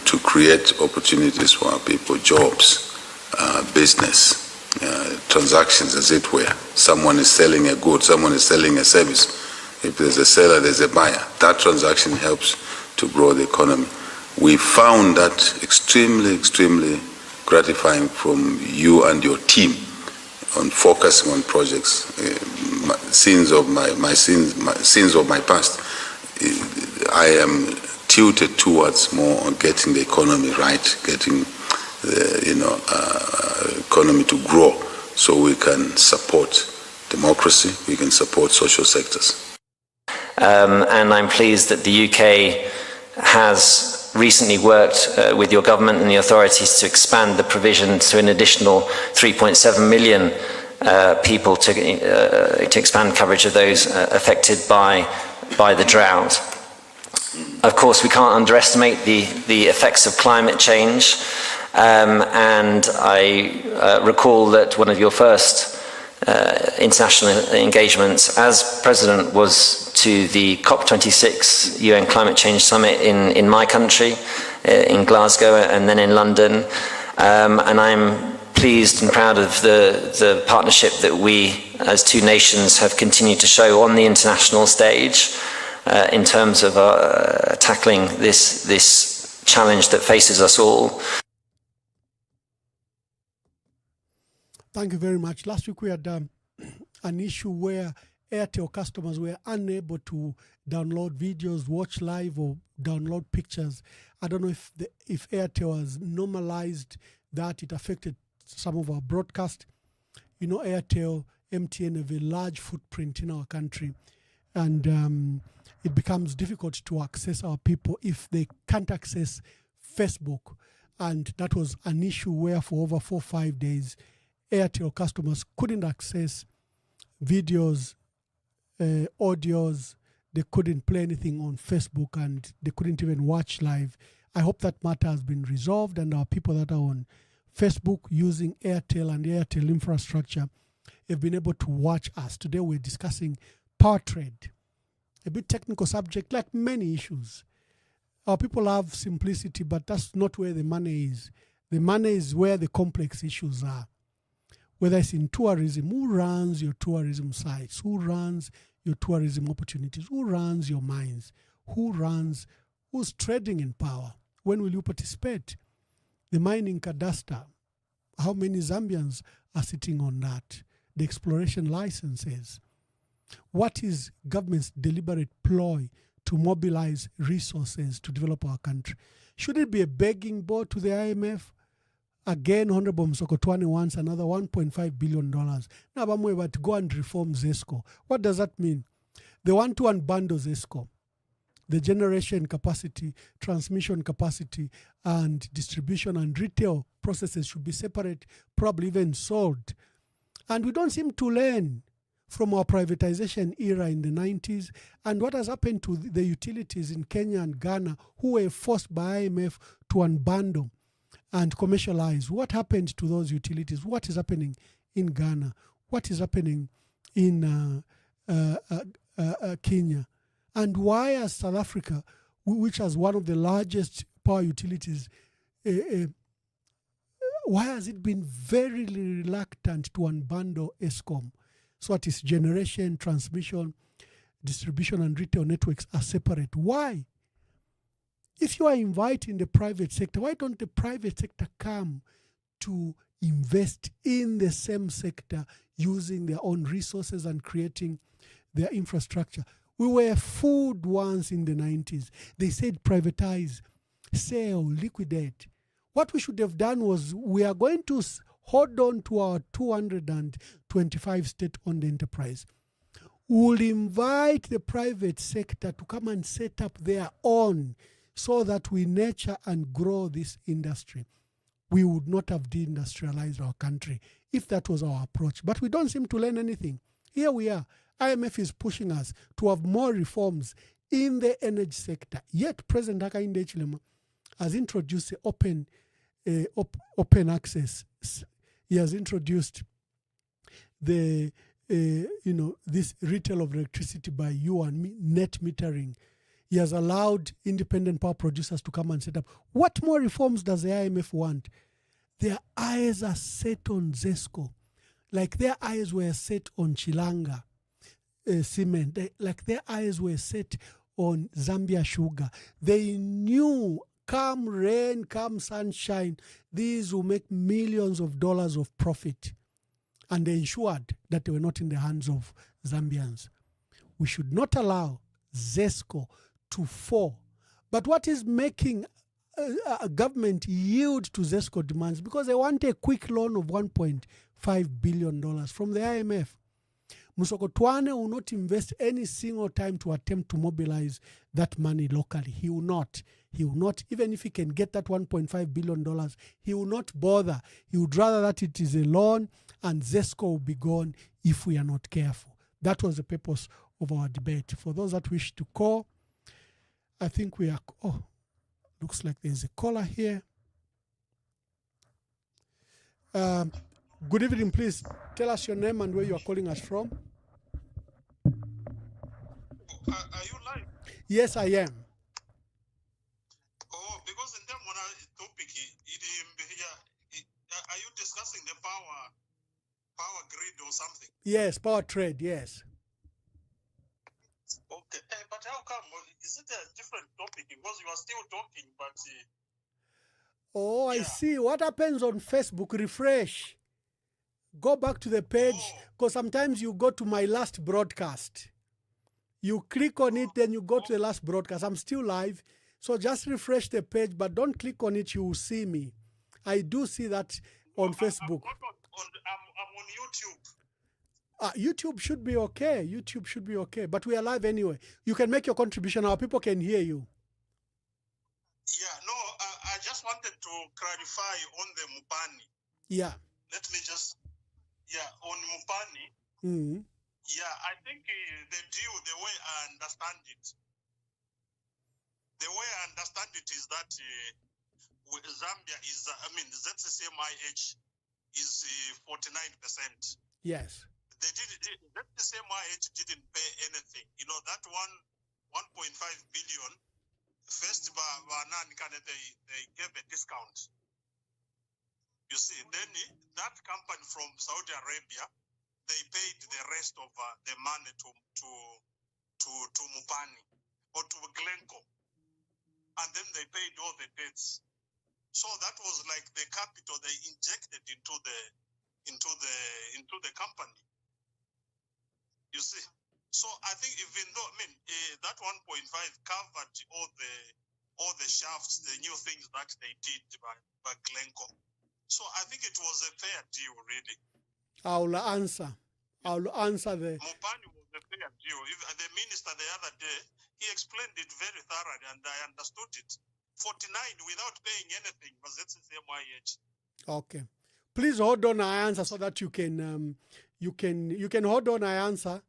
to create opportunities for our people, jobs, business, transactions as it were. Someone is selling a good, someone is selling a service. If there's a seller, there's a buyer. That transaction helps to grow the economy. We found that extremely, extremely gratifying from you and your team on focusing on projects. Sins of my past. I am tilted towards more on getting the economy right, getting the economy to grow, so we can support democracy, we can support social sectors. And I'm pleased that the UK has recently worked with your government and the authorities to expand the provision to an additional 3.7 million people to expand coverage of those affected by the drought. Of course, we can't underestimate the effects of climate change, and I recall that one of your first international engagements as president was to the COP26 UN Climate Change Summit in my country, in Glasgow, and then in London. And I'm pleased and proud of the partnership that we as two nations have continued to show on the international stage in terms of tackling this challenge that faces us all. Thank you very much. Last week we had an issue where Airtel customers were unable to download videos, watch live, or download pictures. I don't know if Airtel has normalized that. It affected some of our broadcast. You know, Airtel, MTN have a large footprint in our country, and it becomes difficult to access our people if they can't access Facebook. And that was an issue where for over 4 or 5 days, Airtel customers couldn't access videos, audios. They couldn't play anything on Facebook, and they couldn't even watch live. I hope that matter has been resolved, and our people that are on Facebook using Airtel and Airtel infrastructure have been able to watch us. Today we're discussing power trade, a bit technical subject like many issues. Our people have simplicity, but that's not where the money is. The money is where the complex issues are. Whether it's in tourism, who runs your tourism sites? Who runs your tourism opportunities? Who runs your mines? Who's trading in power? When will you participate? The mining cadastre, how many Zambians are sitting on that? The exploration licenses. What is government's deliberate ploy to mobilize resources to develop our country? Should it be a begging board to the IMF? Again, Honorable Msokotwane wants another $1.5 billion. Now, Bamwe, to go and reform Zesco. What does that mean? They want to unbundle Zesco. The generation capacity, transmission capacity, and distribution and retail processes should be separate, probably even sold. And we don't seem to learn from our privatization era in the 90s, and what has happened to the utilities in Kenya and Ghana who were forced by IMF to unbundle and commercialize. What happened to those utilities? What is happening in Ghana? What is happening in Kenya? And why has South Africa, which has one of the largest power utilities, why has it been very reluctant to unbundle Eskom? So that its generation, transmission, distribution, and retail networks are separate. Why? If you are inviting the private sector, why don't the private sector come to invest in the same sector using their own resources and creating their infrastructure? We were fooled once in the 90s. They said privatize, sell, liquidate. What we should have done was we are going to hold on to our 225 state-owned enterprise. We'll invite the private sector to come and set up their own so that we nurture and grow this industry. We would not have deindustrialized our country if that was our approach. But we don't seem to learn anything. Here we are. IMF is pushing us to have more reforms in the energy sector. Yet President Hakainde Hichilema has introduced the open access. He has introduced the this retail of electricity by you and me, net metering. He has allowed independent power producers to come and set up. What more reforms does the IMF want? Their eyes are set on Zesco, like their eyes were set on Chilanga cement, like their eyes were set on Zambia sugar. They knew, come rain, come sunshine, these will make millions of dollars of profit. And they ensured that they were not in the hands of Zambians. We should not allow Zesco to fall. But what is making a government yield to Zesco demands? Because they want a quick loan of $1.5 billion from the IMF. Musoko Twane will not invest any single time to attempt to mobilize that money locally. He will not. He will not. Even if he can get that $1.5 billion, he will not bother. He would rather that it is a loan and Zesco will be gone if we are not careful. That was the purpose of our debate. For those that wish to call, I think we are... Oh, looks like there's a caller here. Good evening, please. Tell us your name and where you are calling us from. Are you live? Yes, I am. Oh, because in terms of topic, are you discussing the power grid or something? Yes, power trade, yes. Okay, but how come? Is it a different topic? Because you are still talking, but... Oh, I see. What happens on Facebook? Refresh. Go back to the page, because sometimes you go to my last broadcast. You click on it, then you go to the last broadcast. I'm still live, so just refresh the page, but don't click on it. You will see me. I do see that on Facebook. I'm on YouTube. YouTube should be okay. YouTube should be okay, but we are live anyway. You can make your contribution. Our people can hear you. Yeah, no, I just wanted to clarify on the Mopani. Yeah. Let me just... Yeah, on Mopani, yeah, I think the deal, the way I understand it, is that Zambia is, ZCCMIH is 49%. Yes. ZCCMIH didn't pay anything. You know, that 1.5 billion, first, they gave a discount. You see, then that company from Saudi Arabia, they paid the rest of the money to Mopani or to GreenCo, and then they paid all the debts. So that was like the capital they injected into the company. You see, so I think even though that 1.5 covered all the shafts, the new things that they did by GreenCo. So I think it was a fair deal, really. I'll answer the... Mopani was a fair deal. The minister the other day, he explained it very thoroughly, and I understood it. 49 without paying anything, but that's the MIH. Okay. Please hold on, I answer so that you You can hold on, I answer.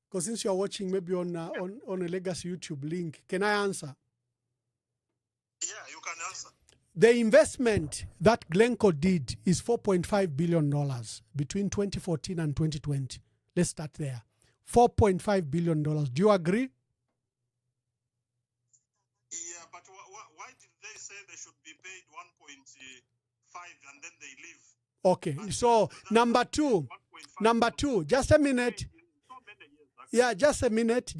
Because since you're watching maybe on a Legacy YouTube link, can I answer? Yeah, you can answer. The investment that GreenCo did is $4.5 billion between 2014 and 2020. Let's start there. $4.5 billion. Do you agree? Yeah, but why did they say they should be paid 1.5 and then they leave? Okay, so number two, just a minute. Yeah, just a minute.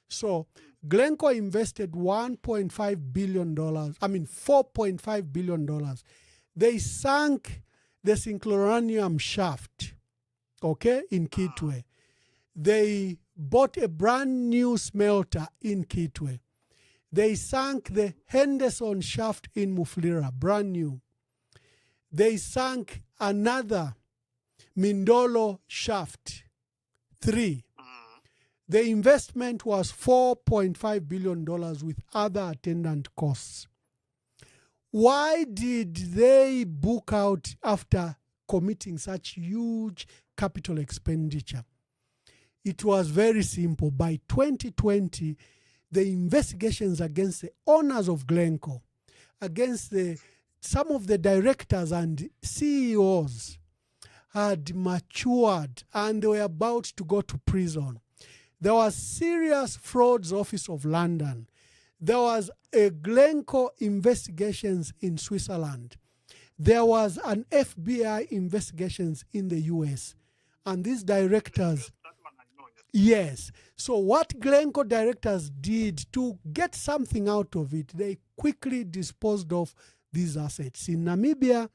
So GreenCo invested $4.5 billion. They sank the synchronium shaft, okay, in Kitwe. They bought a brand new smelter in Kitwe. They sank the Henderson shaft in Mufulira, brand new. They sank another Mindolo shaft, 3. The investment was $4.5 billion with other attendant costs. Why did they book out after committing such huge capital expenditure? It was very simple. By 2020, the investigations against the owners of GreenCo, against some of the directors and CEOs had matured and they were about to go to prison. There was serious frauds office of London. There was a GreenCo investigations in Switzerland. There was an FBI investigations in the US. And these directors, yes. So what GreenCo directors did to get something out of it, they quickly disposed of these assets in Namibia,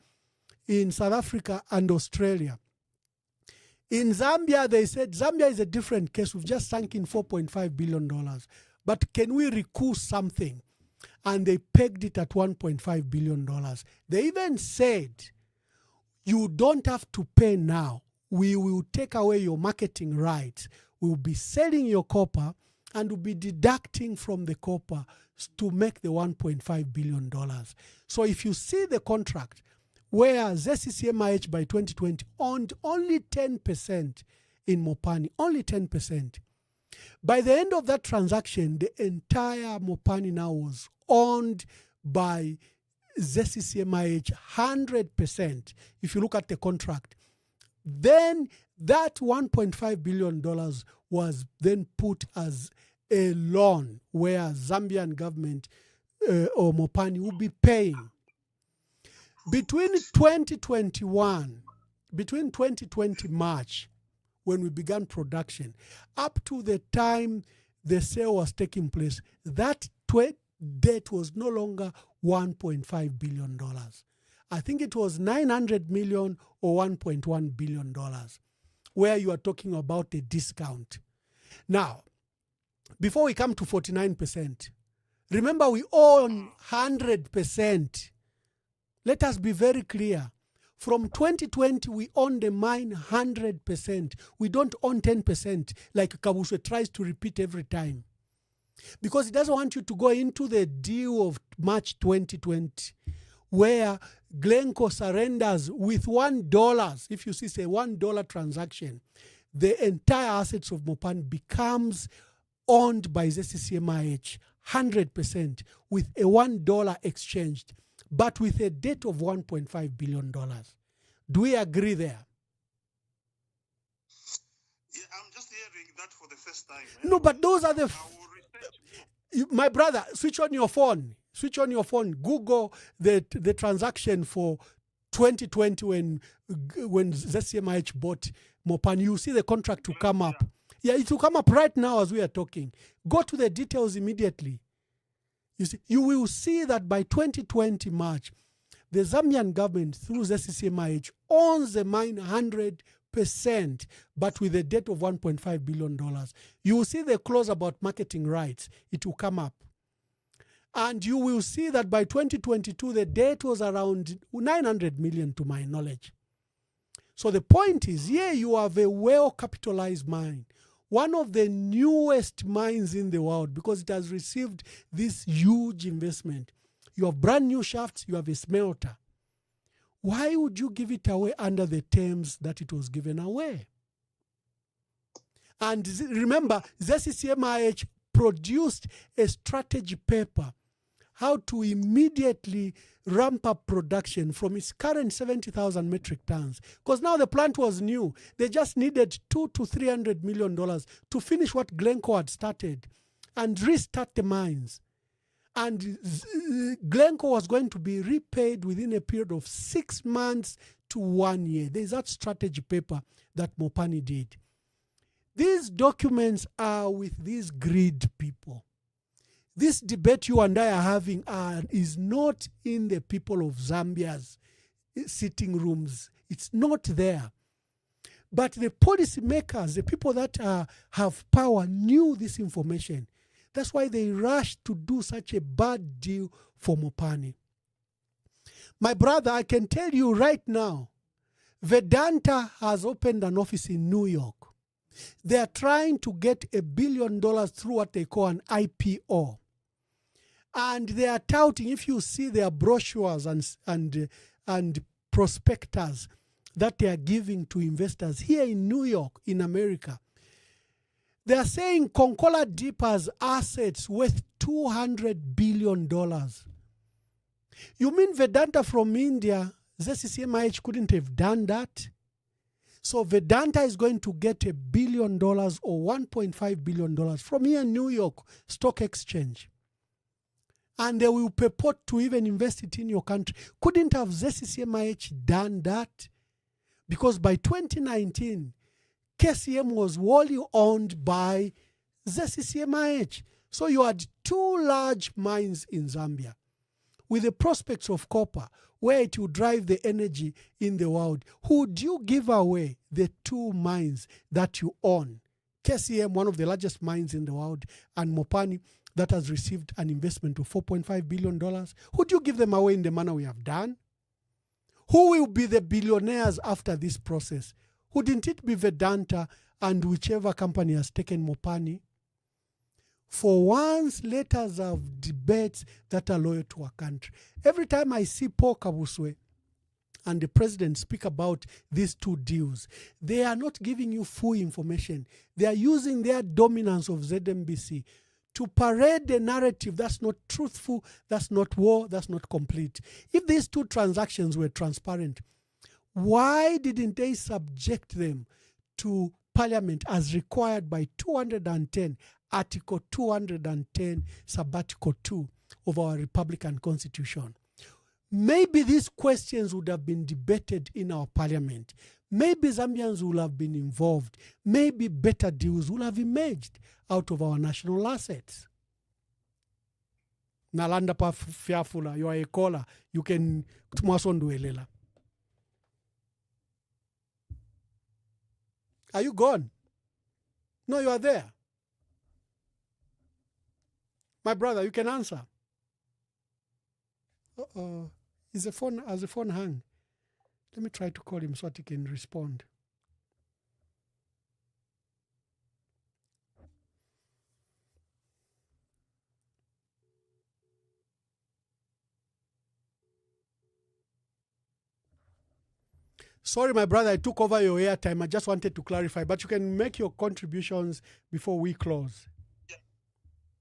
in South Africa, and Australia. In Zambia, they said Zambia is a different case. We've just sunk in $4.5 billion. But can we recoup something? And they pegged it at $1.5 billion. They even said, you don't have to pay now. We will take away your marketing rights. We will be selling your copper and we'll be deducting from the copper to make the $1.5 billion. So if you see the contract, where Zesco'S by 2020 owned only 10% in Mopani, only 10%. By the end of that transaction, the entire Mopani now was owned by Zesco'S 100%. If you look at the contract, then that $1.5 billion was then put as a loan where Zambian government or Mopani will be paying. Between 2020 March, when we began production, up to the time the sale was taking place, that debt was no longer $1.5 billion. I think it was 900 million or $1.1 billion, where you are talking about a discount. Now, before we come to 49%, remember we own 100%. Let us be very clear. From 2020, we own the mine 100%. We don't own 10%, like Kabuswe tries to repeat every time. Because he doesn't want you to go into the deal of March 2020, where GreenCo surrenders with $1. If you see, say, $1 transaction, the entire assets of Mopani becomes owned by Zesco'S 100% with a $1 exchanged, but with a debt of $1.5 billion. Do we agree there? Yeah, I'm just hearing that for the first time. No, but those are the... my brother, switch on your phone. Switch on your phone. Google the transaction for 2020 when Zesco'S bought Mopani. You see the contract to come up. Yeah, it will come up right now as we are talking. Go to the details immediately. You see, you will see that by 2020 March, the Zambian government, through Zesco'S, owns the mine 100%, but with a debt of $1.5 billion. You will see the clause about marketing rights. It will come up. And you will see that by 2022, the debt was around 900 million to my knowledge. So the point is, yeah, you have a well-capitalized mine. One of the newest mines in the world, because it has received this huge investment. You have brand new shafts, you have a smelter. why would you give it away under the terms that it was given away? And remember, ZECCMIH produced a strategy paper how to immediately ramp up production from its current 70,000 metric tons. Because now the plant was new. They just needed $200 to $300 million to finish what GreenCo had started and restart the mines. And GreenCo was going to be repaid within a period of 6 months to 1 year. There's that strategy paper that Mopani did. These documents are with these greed people. This debate you and I are having is not in the people of Zambia's sitting rooms. It's not there. But the policymakers, the people that have power, knew this information. That's why they rushed to do such a bad deal for Mopani. My brother, I can tell you right now, Vedanta has opened an office in New York. They are trying to get $1 billion through what they call an IPO. And they are touting, if you see their brochures and prospectus that they are giving to investors here in New York, in America, they are saying Konkola Deep has assets worth $200 billion. You mean Vedanta from India, ZECCMIH couldn't have done that? So Vedanta is going to get $1 billion or $1.5 billion from here in New York Stock Exchange. And they will purport to even invest it in your country. Couldn't have ZECCMIH done that? Because by 2019, KCM was wholly owned by ZECCMIH. So you had 2 large mines in Zambia with the prospects of copper, where it will drive the energy in the world. Would you give away the 2 mines that you own? KCM, one of the largest mines in the world, and Mopani, that has received an investment of $4.5 billion. Would you give them away in the manner we have done? Who will be the billionaires after this process? Wouldn't it be Vedanta and whichever company has taken Mopani? For once, let us have debates that are loyal to our country. Every time I see Paul Kabuswe and the president speak about these 2 deals, they are not giving you full information. They are using their dominance of ZMBC to parade the narrative that's not truthful, that's not war, that's not complete. If these 2 transactions were transparent, why didn't they subject them to Parliament as required by 210, Article 210, Sub-Article 2 of our Republican Constitution? Maybe these questions would have been debated in our Parliament. Maybe Zambians will have been involved. Maybe better deals will have emerged out of our national assets. Nalanda pa fiafula, you are a caller. You can tumasonduelela. Are you gone? No, you are there. My brother, you can answer. Has the phone hung? Let me try to call him so that he can respond. Sorry, my brother, I took over your airtime. I just wanted to clarify, but you can make your contributions before we close. Yeah.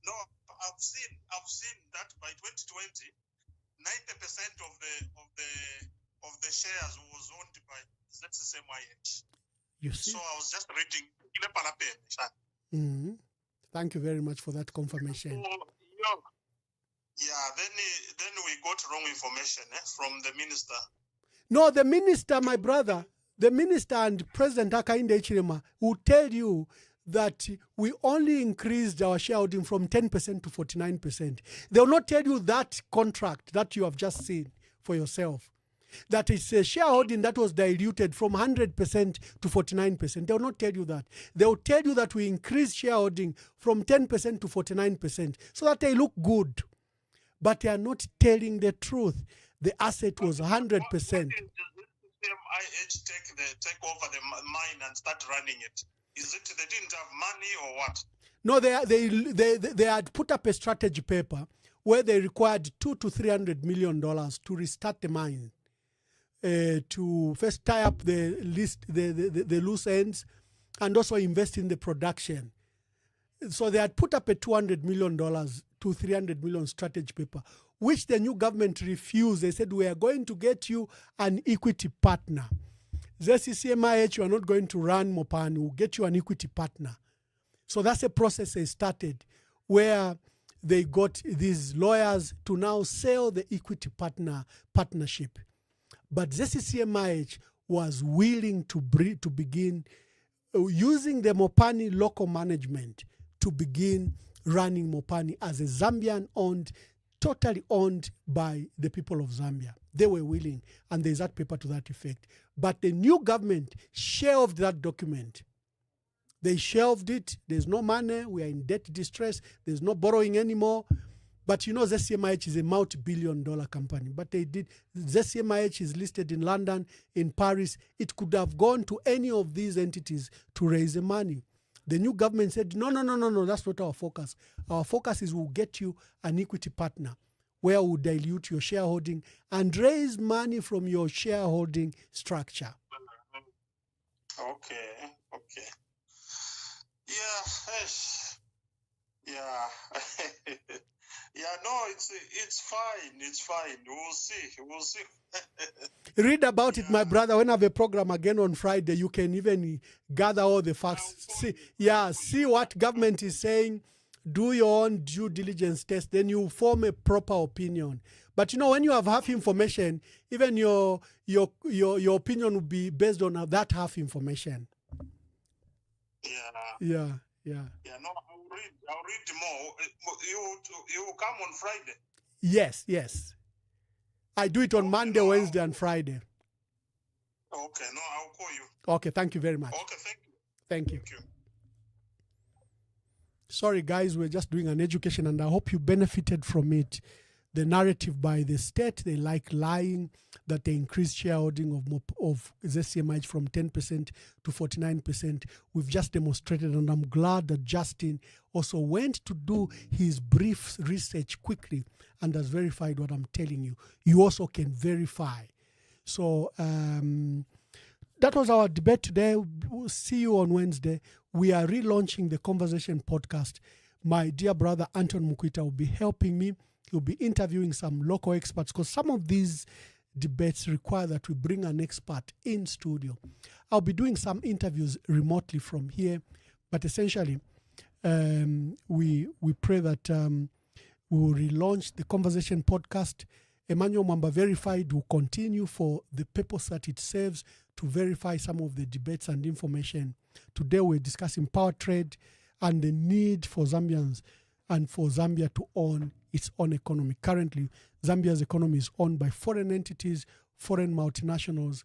No, I've seen that by 2020, 90% of the shares was owned by ZECCMIH. You see? So I was just reading. Mm-hmm. Thank you very much for that confirmation. Yeah, then we got wrong information from the minister. No, the minister, my brother, the minister and President Hakainde Hichilema will tell you that we only increased our shareholding from 10% to 49%. They will not tell you that contract that you have just seen for yourself. That it's a shareholding that was diluted from 100% to 49%. They will not tell you that. They will tell you that we increased shareholding from 10% to 49% so that they look good. But they are not telling the truth. The asset was 100%. Why did the ZECCMIH take over the mine and start running it? Is it they didn't have money or what? No, they had put up a strategy paper where they required $200 to $300 million to restart the mine. to first tie up the loose ends and also invest in the production. So they had put up a $200 million to $300 million strategy paper, which the new government refused. They said, we are going to get you an equity partner. ZCCMIH, you are not going to run Mopani, we'll get you an equity partner. So that's a process they started where they got these lawyers to now sell the equity partnership. But ZCCMIH was willing to begin using the Mopani local management to begin running Mopani as a Zambian-owned, totally owned by the people of Zambia. They were willing, and there's that paper to that effect. But the new government shelved that document. They shelved it. There's no money. We are in debt distress. There's no borrowing anymore. But you know, ZCMIH is a multi-billion-dollar company. But they did. ZCMIH is listed in London, in Paris. It could have gone to any of these entities to raise the money. The new government said, no, that's not our focus. Our focus is we'll get you an equity partner where we'll dilute your shareholding and raise money from your shareholding structure. Okay. Yeah, no, it's fine. We'll see. Read about it, my brother. When I have a program again on Friday, you can even gather all the facts. See what government is saying. Do your own due diligence test. Then you form a proper opinion. But you know, when you have half information, even your opinion will be based on that half information. Yeah. No, I'll read more. You will come on Friday. Yes. I do it on Monday, Wednesday, and Friday. Okay, no, I'll call you. Okay, thank you very much. Okay, Thank you. Sorry, guys, we're just doing an education, and I hope you benefited from it. The narrative by the state, they like lying that they increased shareholding of ZCMIH from 10% to 49%. We've just demonstrated, and I'm glad that Justin also went to do his brief research quickly and has verified what I'm telling you. You also can verify. So that was our debate today. We'll see you on Wednesday. We are relaunching the Conversation podcast. My dear brother Anton Mukwita will be helping me. He'll be interviewing some local experts because some of these debates require that we bring an expert in studio. I'll be doing some interviews remotely from here, but essentially we pray that we will relaunch the Conversation podcast. Emmanuel Mwamba Verified will continue for the purpose that it serves, to verify some of the debates and information. Today we're discussing power trade and the need for Zambians and for Zambia to own its own economy. Currently, Zambia's economy is owned by foreign entities, foreign multinationals,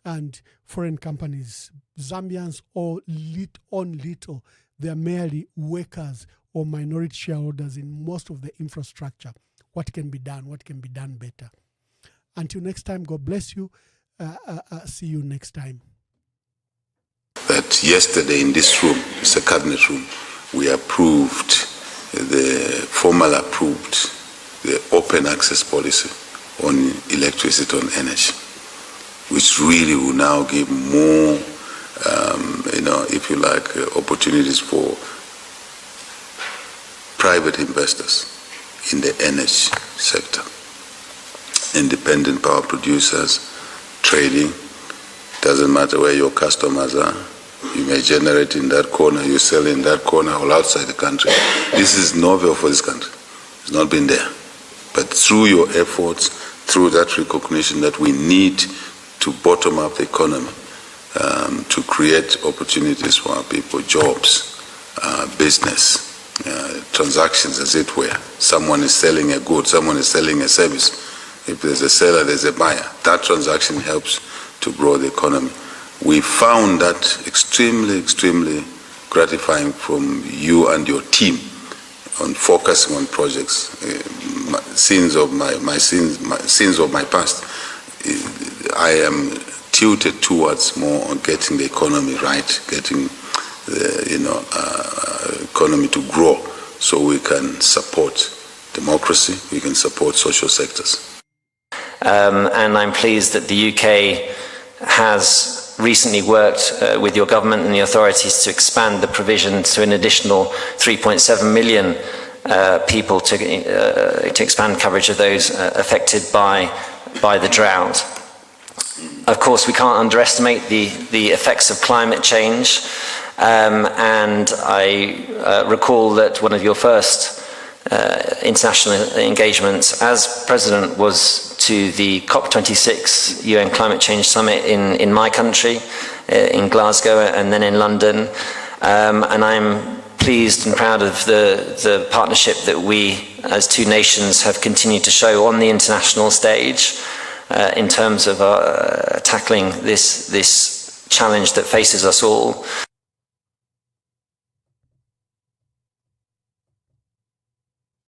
and foreign companies. Zambians own little. They are merely workers or minority shareholders in most of the infrastructure. What can be done? What can be done better? Until next time, God bless you. See you next time. That yesterday in this room, it's a cabinet room, we formally approved the open access policy on electricity on energy, which really will now give more, if you like, opportunities for private investors in the energy sector, independent power producers, trading. Doesn't matter where your customers are. You may generate in that corner, you sell in that corner or outside the country. This is novel for this country. It's not been there. But through your efforts, through that recognition that we need to bottom up the economy, to create opportunities for our people, jobs, business, transactions as it were. Someone is selling a good, someone is selling a service. If there's a seller, there's a buyer. That transaction helps to grow the economy. We found that extremely gratifying from you and your team on focusing on projects. Sins of my past. I am tilted towards more on getting the economy right, getting the economy to grow, so we can support democracy, we can support social sectors. and I'm pleased that the UK has recently worked with your government and the authorities to expand the provision to an additional 3.7 million people to expand coverage of those affected by the drought. Of course, we can't underestimate the effects of climate change, and I recall that one of your first international engagements as President was to the COP26 UN Climate Change Summit in my country, in Glasgow, and then in London. And I'm pleased and proud of the partnership that we as two nations have continued to show on the international stage in terms of tackling this challenge that faces us all.